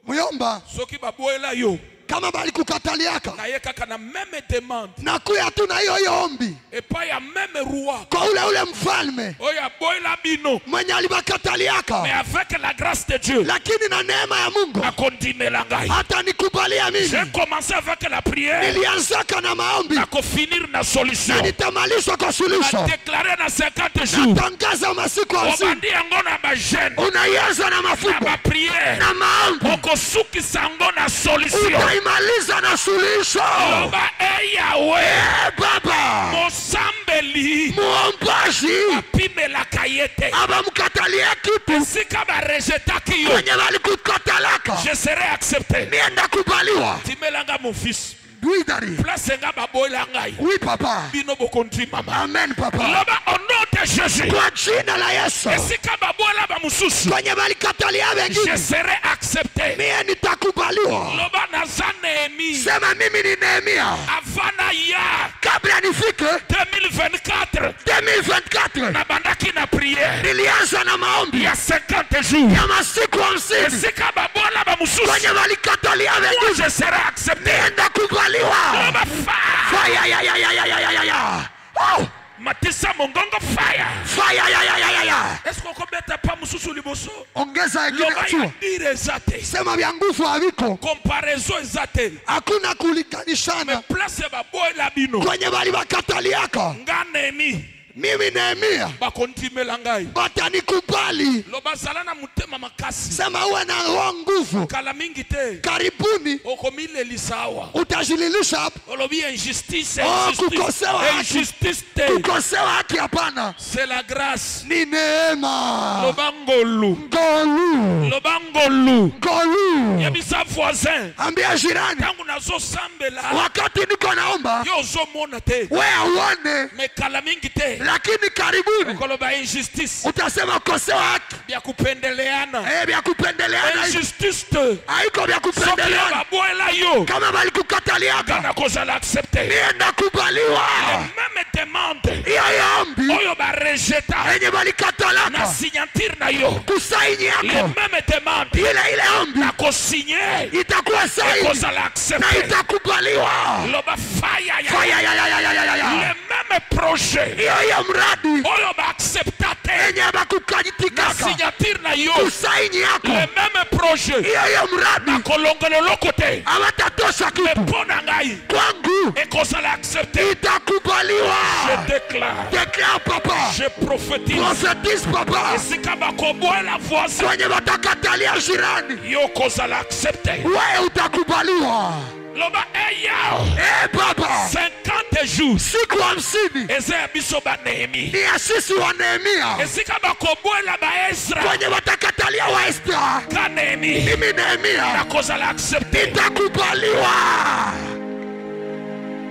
Muyomba, Soki baboyela yo. kama balikukataliaka Na ye kaka na même demande. nakuya tu na hiyo ombi Et pas ya même roi. kwa ule mfalme Oya boyela bino. mwenye Mais alibakataliaka, avec la grâce de Dieu. lakini na neema ya Mungu Akondimela ngai. hata nikubalia J'ai mimi. commencé avec la prière. Nilianzaka na maombi Nako finir na solution. na nitamalizwa kwa Na suluhisho. déclaré na 50 jours. Natangaza masiku 50 Obandi yango na ba jeune. unaianza na Na mafuko ba prière. na maombi, Okosukisa yango na solution. utaimaliza na suluhisho. Loba Yahweh. Baba Mosambeli. muombaji Apimelaka yete. abamkatalia kitu Esika ba rejetaki yo. wenye walikukatalaka, Je serai accepté. nienda kubaliwa. Timelanga mon fils. Duidari, Place nga baboyela ngai. oui papa, Bino bokondi mama. amen papa, Loba au nom de Jésus. kwa jina la Yesu. Esika baboyela ba mususu. Kwenye walikatalia Je wengine, serai accepté. mie nitakubaliwa. Loba naza Néhémie. Sema mimi ni Nehemia, Avana ya kabla nifike 2024. 2024 Nabandaki na prière. nilianza na maombi Ya 50 jours. ya masiku 50 Esika baboyela ba mususu. kwenye walikatalia Moi wengine, je serai accepté. nienda kubaliwa. Loba fire. Fire, ya. Oh, Matisa mongongo fire. Fire ya. Est-ce qu'on peut pas mususu liboso? Ongeza ingine Loba tu. ya dire zate. Sema vya nguvu haviko. Comparaison zate. Hakuna kulikanishana. Place ba boy la bino. Kwenye bali bakataliaka. Nganemi. Mimi Nehemia. Bakontimela ngai. Batanikubali. Loba zalana mutema makasi. Sema uwe na roho nguvu. Kala mingi te. Karibuni. Okomile lisawa. Utajililisha hapo. Olobi injustice. Kukosewa haki. Injustice te. Kukosewa haki hapana. C'est la grâce. Ni neema. Loba ngolu. Ngolu. Loba ngolu. Ngolu. Yebisa voisin. Ambia jirani. Tangu nazo sambela. Wakati niko naomba. Yo zo mona te. Wewe uone. Mekala mingi te. Lakini karibuni. Koloba injustice. Utasema kukosewa haki. Bya kupendeleana. Bya kupendeleana. Injustice te. Haiko bya kupendeleana. Soki baboela yo. Kama bali kukataliaka. Kana koza l'accepter. Nienda kubaliwa. Même demande. Iyo ombi. Oyo ba rejeta. Enye bali katalaka. Na signature na yo. Kusaini yako. Le même demande. Ile ombi. Na ko-signer. Itakuwa saini. Koza l'accepter. Na itakubaliwa. Loba fire ya. Fire ya. Le même projet. Iyo mradi. Oyo ba acceptate. Enye ba kukajitika. Na signature na yo. Kusaini yako. Le même projet. Iyo mradi. Na kolongolo lokote. Awatatosha kitu. Mepona ngai. Kwangu. Et koza l'accepter. Itakubaliwa. Je déclare. Déclare papa. Je prophétise. Prophétise papa. Esika bakoboa la voix. Kwenye watakatalia jirani. Yo koza l'accepter. Wewe utakubaliwa. Loba eyao. Baba. 50 jours. Siku 50. Eze biso ba Nehemi. Ni asisi wa Nehemia. Esika bakoboa la ba Ezra. Kwenye watakatalia wa Esther. Ka Nehemi. Mimi Nehemia. Na koza l'accepter. Itakubaliwa.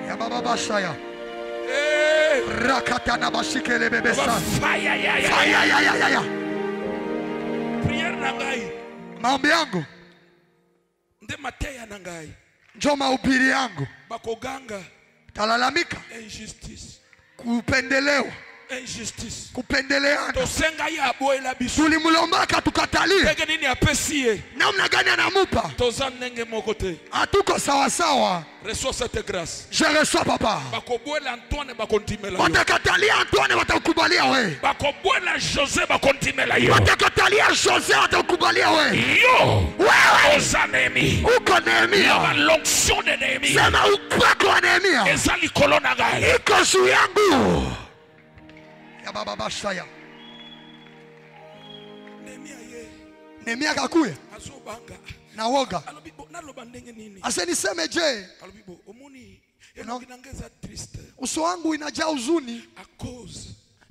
Ya baba bashaya. Rakatana bashikele bebesa. Fire ya. Fire. Prière na ngai. Maombi yangu. Nde mateya na ngai. Njo mahubiri yangu. Bakoganga. Talalamika. Injustice. Kupendelewa. Injustice. Kupendeleana. Tosenga ya boela biso. Tulimlombaka tukatalie. Tege nini apesie. Namna gani anamupa? Toza nenge mokote. Hatuko sawa sawa. Reçois cette grâce. Je reçois papa. Bakoboela Antoine bakontimela yo. Watakatalia Antoine watakubalia we. Bakoboela José bakontimela yo. Watakatalia José watakubalia we. Yo. Wewe. Oza Nehemi. Uko Nehemia. La l'onction de Nehemi. Sema upako wa Nehemia. Eza likolo na ngai. Iko juu yangu. Ya baba bashaya. Nehemia kakuya. Azobanga. Na woga. Naloba ndenge nini? Ase niseme je. Alobibo omoni. No. Inangeza triste. Uso wangu inajaa huzuni. A cause.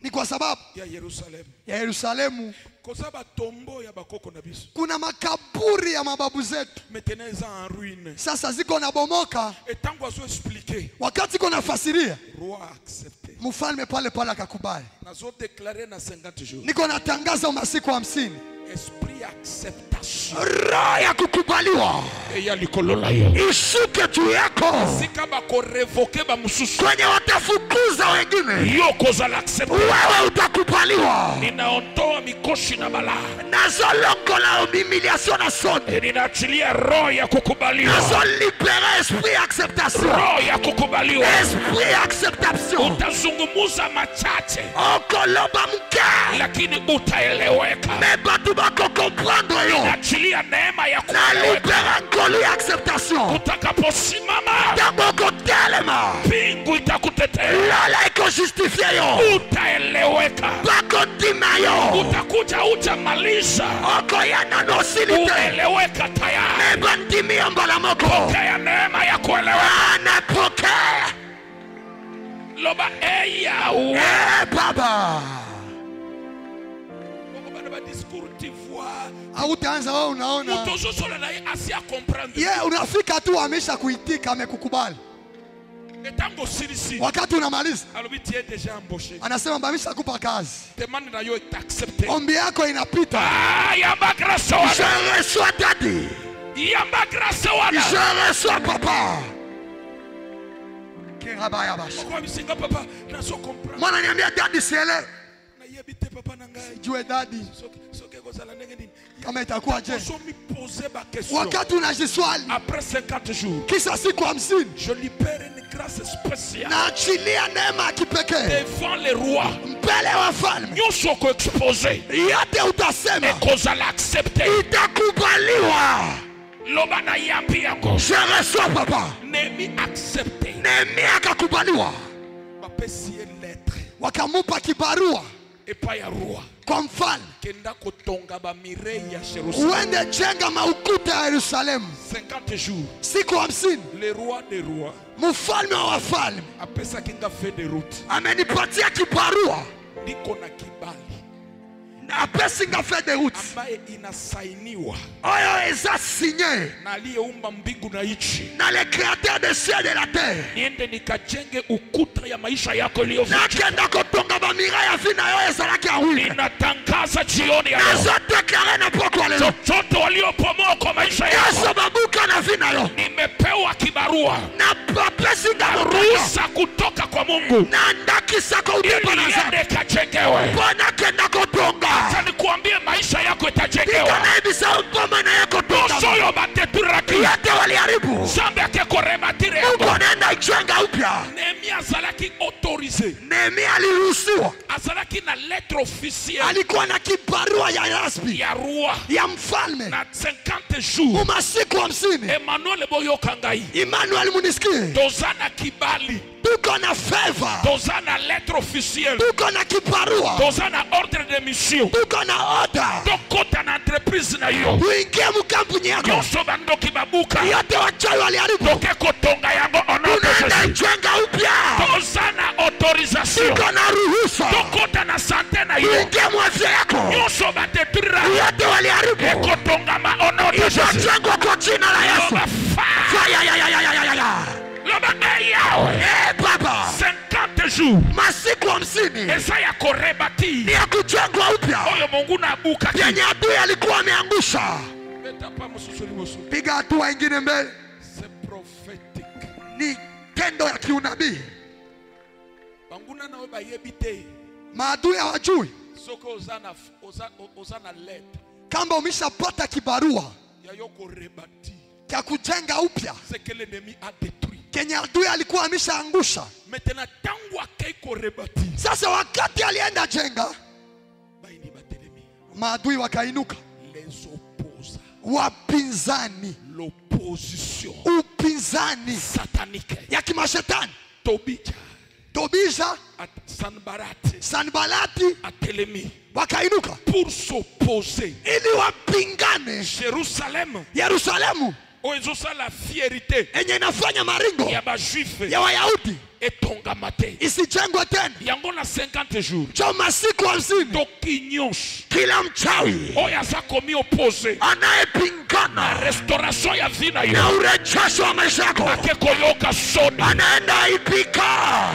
Ni kwa sababu Ya Yerusalemu. ya Yerusalemu. Kozaba tombo ya bakoko na biso. Kuna makaburi ya mababu zetu. Maintenant en ruine. Sasa ziko na bomoka. Et tango azo expliquer. Wakati kuna fasiria. Roi accepté. Mfalme pale akakubali. Nazo déclarer na 50 jours. Niko natangaza masiku 50. Esprit acceptation. Roho ya kukubaliwa. Eya likolo na yo. Ishuke juu yako. Sika bako revoke ba mususu. Kwenye watafukuza wengine. Yo koza l'accepter. Wewe utakubaliwa. Ninaondoa mikoshi na balaa. Nazolongo la humiliation na sonde. Ninaachilia roho ya kukubaliwa. Nazolibere esprit acceptation. Roho ya kukubaliwa. Esprit acceptation. Utazungumuza machache. Okoloba mke. Lakini utaeleweka. Mebatu bako comprendre yo. Ninaachilia neema ya Na kueleweka. libere ngolu ya acceptation. Utakaposimama. Taboko telema. Mbingu itakutetea. Lola iko justifie yo. Utaeleweka. Bako tima yo. Utakuja utamaliza. Oko ya nanosilite. Ueleweka tayari. Nebandimia mbala moko. Pokea neema ya kueleweka. Anapokea. Loba eya. Baba. Hautaanza wewe unaona. Unafika tu amesha kuitika amekukubali. Wakati unamaliza anasema amesha kupa kazi. Ombi yako inapita. Je reçois daddy. Je reçois papa. Kirabaya bashi. Mwana niambia daddy siele. Jue daddy. Kama itakuwa je? Wakati unajiswali après 50 jours, kisha siku 50, je libère une grâce spéciale naachilia neema ya kipekee devant les rois. mbele ya wafalme. Nyonso ko exposé Yote utasema ekozala accepté. itakubaliwa. Loba na yambi yango. Je reçois papa. Nehemi accepté. Nehemia akakubaliwa. Bapesi ye lettre Wakamupa kibarua epai ya roi. kwa mfalme, Kenda kotonga ba mirei ya Jerusalem. uende jenga maukuta ya Yerusalemu 50 jours. siku 50. Le roi des rois Mfalme wa wafalme apesa kinga fait de route. amenipatia kibarua Niko na kibali na apesi ngafe de route ambaye inasainiwa oyo eza signé na aliyeumba mbingu na nchi. na le créateur des cieux et de la terre. Niende nikajenge ukuta ya maisha yako iliyovunjika. Nakenda kotonga bamira ya vina yo ezalaki awili. Ninatangaza jioni ya leo, Nazodeklare na pokwa lelo chochote waliopomoa kwa maisha yako, Yesu babuka na vina yo nimepewa kibarua, na papesi ngaruhusa ruhusa kutoka kwa Mungu na ndakisa kwa utepa na ili zake iende kajengewe. bona kenda kotonga Acha nikuambie maisha yako itajengewa. ikana ibisa mpoma na yako tonga Soyo bateturaki yote waliharibu zambe yake korematire Mungu yango. anaenda ijenga upya. Nehemia azalaki autorisé, Nehemia aliruhusiwa, azalaki na lettre officielle alikuwa na kibarua ya rasmi ya roi ya mfalme na 50 jours. umasiku 50. Emmanuel boyoka ngai, Emmanuel munisikie, toza na kibali, tuko na favor, toza na lettre officielle, tuko na kibarua, toza na ordre de mission, tuko na order. tokota na entreprise na yo. Tuingie mkampuni yako Nyonso bandoki babuka yote wachawi waliharibu, toke kotonga yango onote tunaenda Jésus. ijenga upya. Toza na autorisation, Tuko na ruhusa, tokota na sante na yo. tuingie mwafya yako Nyonso bateturira yote waliharibu, ekotonga ma onote Jésus. itajengwa kwa jina la Yesu. Loba fire, Fire, ya, ya, ya, ya, ya, ya. loba eyawe. Baba, 50 jours masiku 50 eza ya korebati ni ya kujengwa upya oyo Mungu na abuka ki. yenye adui alikuwa ameangusha. Beta pa mususu liboso. Piga hatua ingine mbele, C'est prophétique. ni tendo ya kiunabii. Banguna nawe bayebi te Maadui hawajui soko oza na lettre kama umeshapata kibarua ya yo korebati cha kujenga upya ce que l'ennemi a détruit. kenye adui alikuwa ameshaangusha. Maintenant tango akei korebati Sasa wakati alienda jenga, baini batelemi maadui wakainuka, les opposants, wapinzani, l'opposition upinzani satanique. ya kimashetani. Tobija Tobija, at Sanbarati Sanbalati atelemi wakainuka pour s'opposer ili wapingane Jerusalem Yerusalemu oezosa la fierté enye inafanya maringo ya bajuife ya Wayahudi etongama te. isijengwe tena. Yango na 50 jours Cho masiku 50 toki nyonso kila mchawi oyo aza komi opposé anayepingana restauration ya vie na na yo urejesho wa maisha yako ake koyoka soni. anaenda ipika.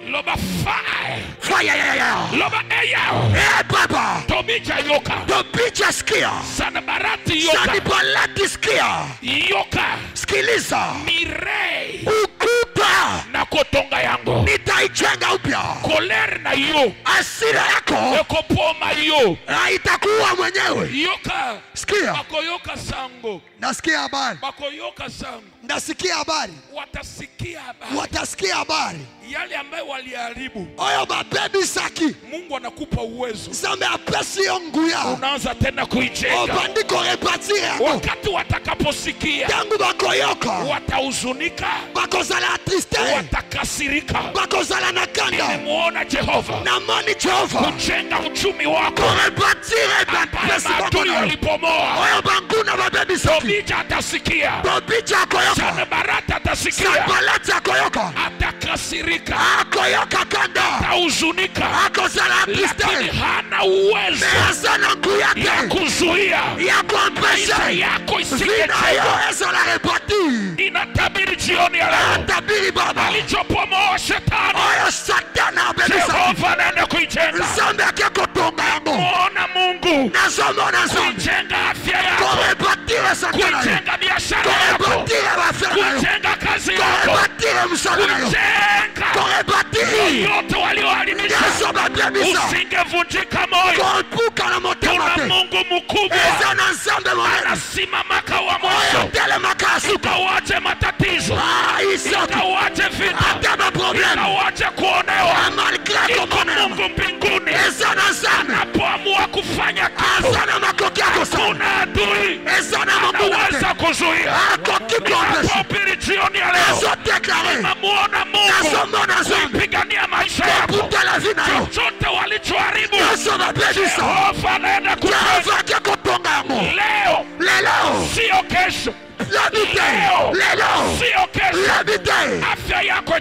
Loba fire, Fire, ya, ya, ya. loba eya, Baba, Tobija yoka, Tobija sikia, Sanbarati yoka, Sanbalati sikia, yoka, sikiliza, Mirei ukuta na kotonga yango, nitaijenga upya. kolere na yo Asira yako ekopoma yo haitakuwa mwenyewe. yoka. Sikia, Bakoyoka sango, nasikia habari, bakoyoka sango, nasikia habari, watasikia habari watasikia habari. yale ambayo waliharibu. Oyo babebi saki Mungu anakupa uwezo, Zambe apesi yo nguya unaanza tena kuijenga. obandiko repatire yango. Wakati watakaposikia Tangu bakoyoka watahuzunika, bakozala atriste, watakasirika. bakozala na kanda Nimemuona Jehova na moni Jehova kujenga uchumi wako korebatire bapesi ambaye maadui bakoyo. walipomoa. Oyo banguna babebi saki Tobija atasikia, Tobija akoyoka, Sanbalati atasikia, Sanbalati akoyoka, atakasirika, akoyoka kanda, atahuzunika, akozala lakini atriste, hana uwezo meaza na nguya ya te kuzuia ya maisha kuampesha yako vina isingejenga. yo ezala repati. Inatabiri jioni ya leo, Tabiri Baba, alichopomoa shetani oyo satana abebisa Jehova anaenda kuijenga. Nzambe akikotonga yango, Muona Mungu nazomona Nzambe kuijenga afya yako, korebatire satana yo, kuijenga biashara yako, korebatire bafela yo, kuijenga kazi yako, korebatire msala yo, kuijenga korebatire yote walioharibisha. nyaso babebisa Usingevunjika moyo, kopuka na motema kuna te. Mungu mkubwa Eza na Nzambe monene anasimama kawa oyo mwisho, telemaka asuka ikawache matatizo, isoki ikawache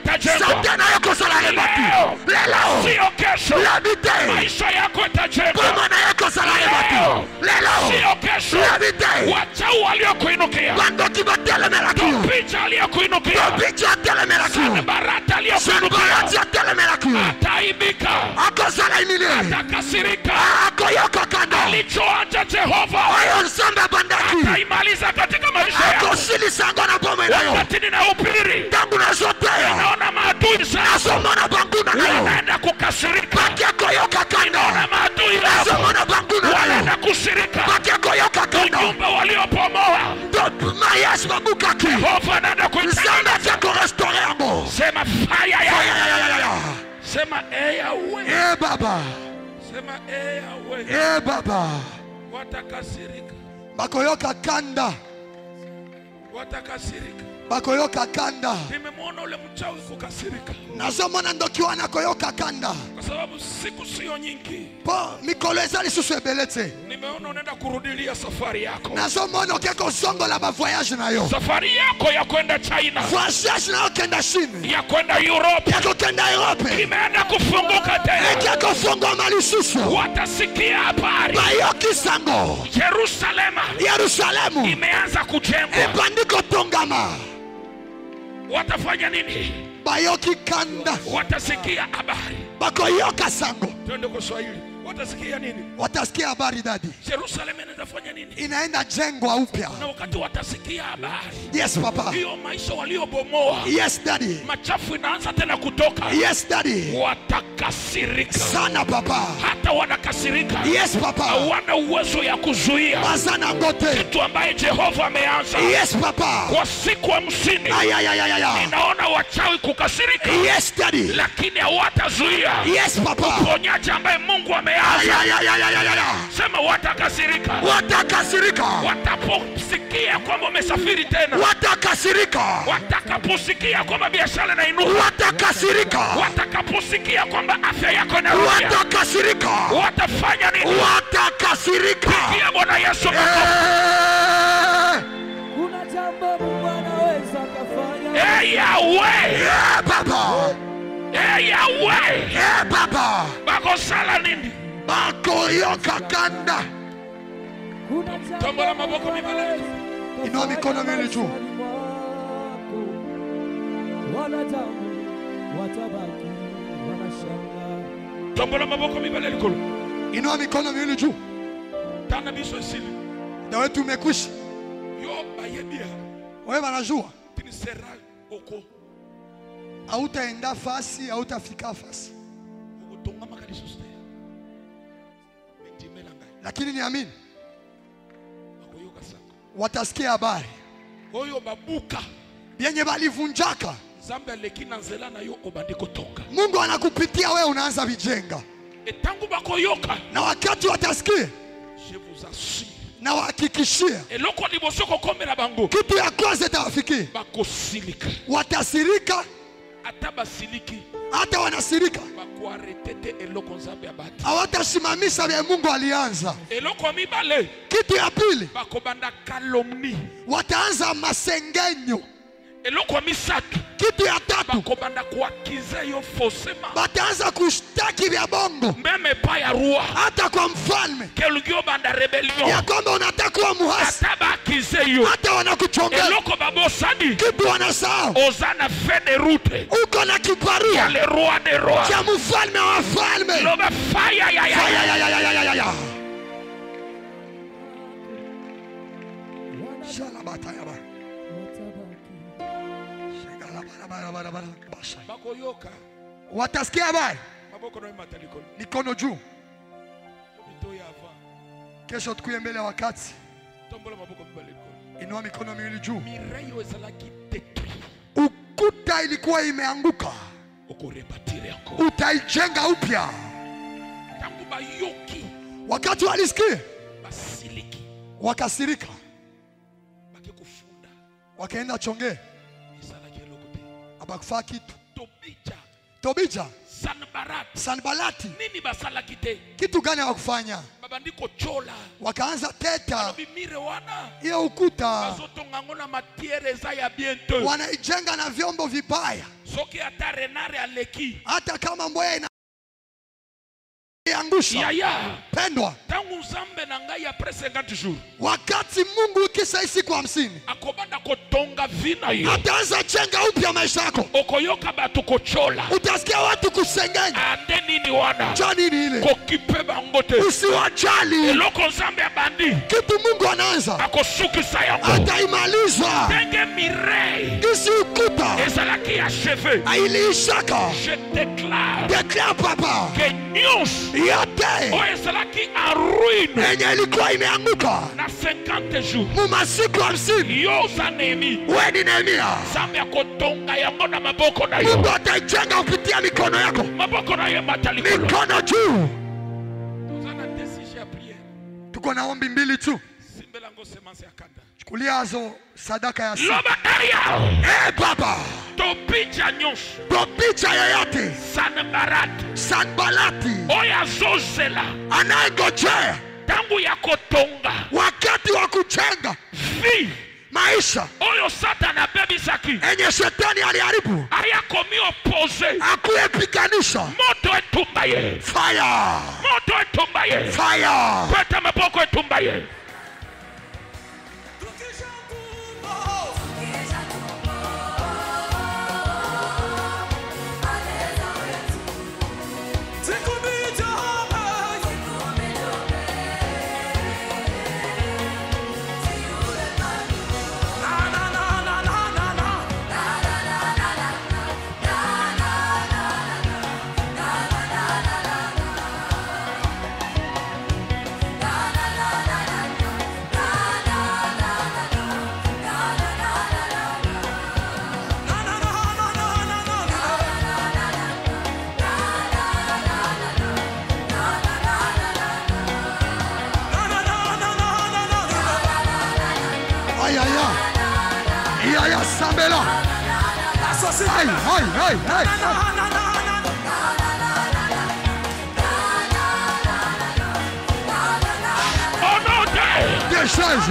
itajengwa. Sante na yako sala rebati. Lelo. Sio kesho. Labite. Maisha yako itajengwa. Boma na yako sala rebati. Lelo. Sio kesho. Labite. Wachau waliokuinukia. Bando kibatele merakiyo. Picha aliyokuinukia. Picha tele merakiyo. Sanbarata aliyokuinukia. Sanbarata tele merakiyo. Ataibika. Ako sala imile. Atakasirika. Ako yoko kando. Alichoanza Jehova. Ayo nsamba bandaki. Ataimaliza katika maisha yako. Ako sili sango na boma inayo. Wakati ninahubiri. Tangu na zote. Naona maadui zako. Nasomona banguna nayo. Wanaenda kukasirika. Paki yako yoka kando. Naona maadui zako. Nasomona banguna nayo. Wanaenda kusirika. Paki yako yoka kando. Nyumba waliopomoa. Mayas babukaki. Jehova anaenda Nzamba chako restore yango. sema fire ya. Ya. Sema Yahweh. Eh baba. Sema Yahweh. Baba. Watakasirika. Bakoyoka kanda. Watakasirika. Bakoyoka kanda. Nimemwona ule mchawi kukasirika. Nazomona ndokiwa na koyoka kanda. Kwa sababu siku sio nyingi. Po mikolo ezali susu ebelete. Nimeona unaenda kurudilia safari yako. Nazomona okeko zongo la ba voyage na yo. Safari yako ya kwenda China. Voyage na yo kenda Chine. Ya kwenda Europe. Ya kenda Europe. Imeenda kufunguka tena. Eki kufungua mali susu. Watasikia habari. Bayoki sango. Yerusalemu. Imeanza kujengwa. Ebandiko tongama. Watafanya nini? Bayoki kanda. Watasikia habari. Bakoyoka sango. Twende kwa Swahili. Watasikia nini? Watasikia habari dadi. Jerusalem inafanya nini? Inaenda jengwa upya. Na wakati watasikia habari. Yes papa. Hiyo maisha waliobomoa. Yes daddy. Machafu inaanza tena kutoka. Yes daddy. Watakasirika. Sana papa. Hata wanakasirika. Yes papa. Hawana uwezo ya kuzuia. Mazana ngote. Kitu ambaye Jehova ameanza. Yes papa. Kwa siku 50. Ninaona wachawi kukasirika. Yes daddy. Lakini hawatazuia. Yes papa. Uponyaji ambaye Mungu ameanza. Sema watakasirika. Watakasirika. Wataposikia kwamba umesafiri tena. Watakasirika. Watakaposikia kwamba biashara inainuka. Watakasirika. Watakaposikia kwamba afya yako inarudi. Watakasirika. Watafanya nini? Watakasirika. Pigia Bwana Yesu. Kuna jambo Mungu anaweza kufanya. Yahweh. Baba. Yahweh. Baba. Bako sala nini? Bakoyoka kanda. Tombola maboko mibale. Inua mikono miwili juu. Wanadamu watabaki wanashangaa. Tombola maboko mibale likolo. Inua mikono miwili juu. Tana biso sili. Na wetu umekwisha. Yo ayebia. Wewe wanajua. Tinisera oko. Hautaenda fasi, hautafika fasi. Ukutongama kalisoste. Lakini niamini. Bakoyoka sako. Watasikia habari. Oyo babuka. Yenye balivunjaka. Zambia lekina nzela na yo obandiko toka. Mungu anakupitia wewe unaanza vijenga. Etangu bakoyoka. Na wakati watasikia. Je vous assure. Na wahakikishia. Eloko libosoko kombe na bango. Kitu ya kwanza itawafikia. Bakosilika. Watasirika. Ata basiliki. Hata wanasirika. Bakuaretete eloko nzambe abati. Hawatasimamisha vya Mungu alianza. Eloko mibale. Kitu ya pili. Bakobanda kalomni. Wataanza masengenyo. Eloko misatu. Kitu ya tatu. Bakobanda kuakiza yo fosema. Wataanza kushtaki vya bongo. Meme pa ya rua. Hata kwa mfalme. Kelugio banda rebellion. Ya kwamba unataka kuwa muhasi. Hata bakize yo. Hata wanakuchongea. Eloko babosadi. Kitu wanasahau. Ozana fede route. Uko na kibarua. Ya le roi de roi. Cha mfalme wa falme. Loba fire ya. Bakoyoka. Watasikia habari. Maboko no mataliko. Mikono juu. Mito ya ava. Kesho tukuye mbele ya wakati. Tombola maboko mbaliko. Inua mikono miwili juu. Mirayo ezalaki detruit. Ukuta ilikuwa imeanguka. Ukorebatire yako. Utaijenga upya. Tangu bayoki. Wakati walisikia. Basiliki. Wakasirika. Bakikufunda. Wakaenda chonge. Ezalaki elokote. Abakufaa kitu. Tobija. Sanbalati. Nini basalaki te? Kitu gani hawakufanya? babandiko chola wakaanza teta bimire wana hiyo ukuta, bazotonga ngona matiere eza ya bientôt wanaijenga na vyombo vibaya. soki ata renare aleki Hata kama mbweha inaangusha yaya pendwa, tangu nzambe na ngai après 50 jours wakati Mungu ikisa siku 50 akobanda kotonga vina yo ataanza jenga upya maisha yako. okoyoka bato kochola Utasikia watu kusengenya, ande nini wana cha nini ile, kokipe bango te usiwajali. eloko nzambe abandi Kitu Mungu anaanza akosukisa yango ataimaliza. ndenge mirei Kisi ukuta ezalaki acheve. ailiishaka. Je déclare Declare papa, que nyonso yote oyo ezalaki en ruine yenye ilikuwa imeanguka na 50 jours mu masiku 50, yo oza Nehemi, wewe ni Nehemia, nzambe akotonga yango na maboko na yo, Mungu ataijenga kupitia mikono yako, maboko na yo emata likolo. mikono juu. Toza na desije ya priere, Tuko na ombi mbili tu, simbela ngo semence ya kanda chukulia hazo sadaka ya siku. loba eya Baba, topija nyonso kwa picha yoyote Sanbalat Sanbalati oyo azozela anayengojea tangu ya kotonga wakati wa kujenga vi maisha oyo Satan abebisaki enye shetani aliharibu, ayakomi opose, akuyepiganisha. moto etumba ye, Fire, moto etumba ye, fire. kweta maboko etumba ye. Yaya Sambela. Hey, hey, hey, hey. Oh no, Des choses.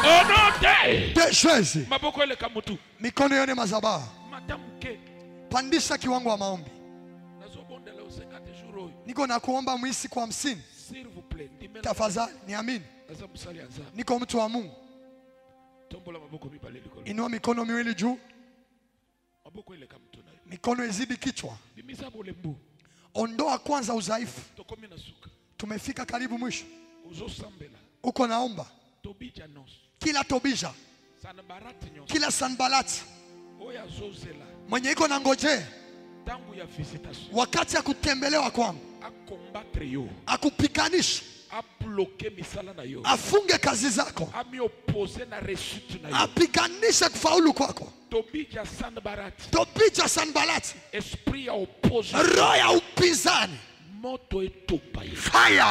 oh no, Des choses. maboko eleka mutu Mikono yone mazaba. matamuke Pandisha kiwango wa maombi. nazobondela 50 jours oyo. Niko na kuomba mwisi kwa 50. S'il vous plaît, ndimela Tafadhali niamini. naza musali ya nzambe. Niko mtu wa Mungu. Tombola maboko mibale likolo. Inua mikono miwili juu. Maboko eleka mutu na yo. Mikono izidi kichwa. Bimisa bolembu. Ondoa kwanza udhaifu. Tokomi na suka. Tumefika karibu mwisho. Uzosambela. Uko naomba. Tobija nyonso. Kila Tobija, Sanbalati nyonso. kila Sanbalati Oyo azozela. mwenye iko na ngojea Tangu ya visitation. wakati ya kutembelewa kwangu, Akombatre yo. akupiganisha, Abloke misala na yo. afunge kazi zako, Ami opose na resute na yo. apiganishe kufaulu kwako. Tobija Sanbalati. Tobija Sanbalati, Esprit ya oppose. roho ya upinzani, Moto etupa ye. fire.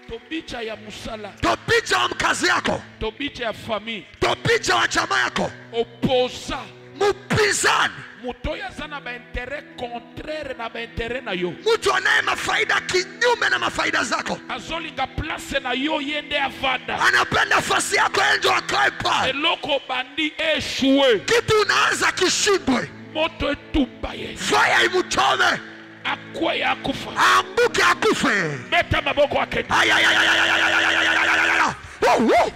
Tobija ya musala. Tobija wa mkazi yako, Tobija ya famille. tobija wa jamaa yako, Opposa. mpinzani, Muto ya zana ba intérêt contraire na ba intérêt na yo. mtu anaye mafaida kinyume na mafaida zako, Azolinga place na yo yende avanda. anapenda nafasi yako enjo akae pale. Eloko bandi échoué. Kitu unaanza kishindwe, Moto etupa ye. fire imuchome, Akwa ya kufa. anguke akufe. Beta maboko aketi. Ay, ay, ay, ay, ay, ay, ay, ay, ay, ay, ay, ay, ay. Woo, woo.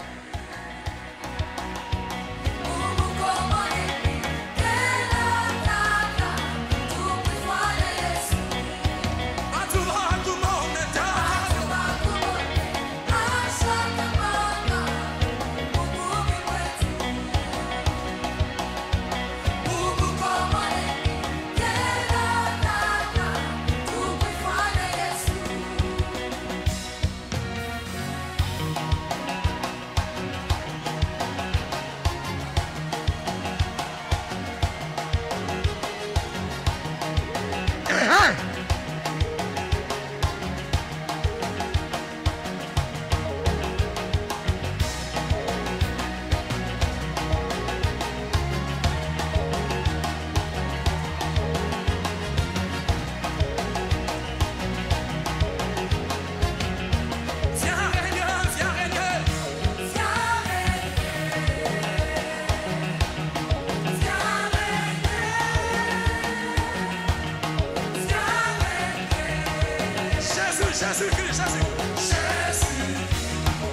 Jésus-Christ, Jésus. Jésus,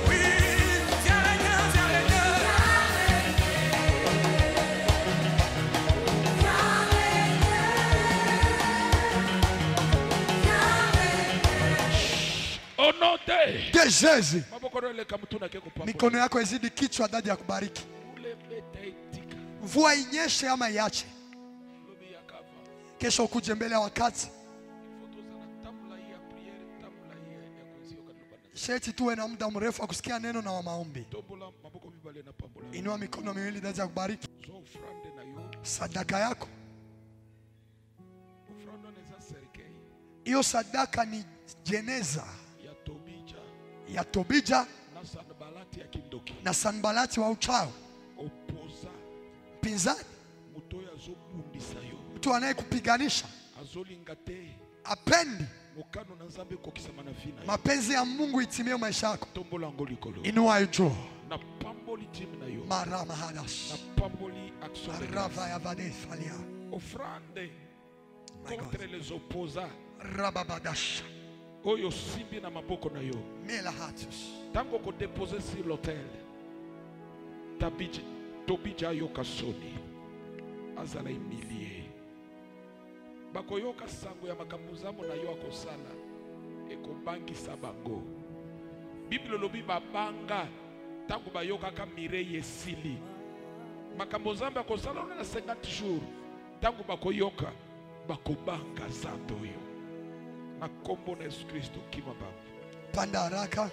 oui, viens régner, viens régner. Au nom De Jésus. de Mikono yako izidi kichwa dadi ya kubariki. Mvua inyeshe ama iache. Kesho ukuje mbele ya wakati. Sheti tuwe na muda mrefu wa kusikia neno na wa maombi. Inua mikono miwili dadi ya kubariki. Sadaka yako. Hiyo sadaka ni jeneza ya Tobija na Sanbalati wa uchawi. Mpinzani, mtu anayekupiganisha, apendi mapenzi ya Mungu itimie maisha yako. Inua juu. Marama hadash. Rava ya vadefalia. Offrande contre les opposants. Rababadash. Oyo simbi na maboko na yo. Mela hatus. Tango ko déposer sur l'autel. Tobija yo kasoni. Azala imilie. Bako yo kasango ya makamuzamo na yo akosala. Eko bangi sabango. Bible lobi babanga. Tango ba yo kaka mireye esili. Makamuzambe akosala na 50 jours. Tango bako yoka. Bako banga zando yo. Na kombo na Yesu Kristo kimabamba. Panda haraka.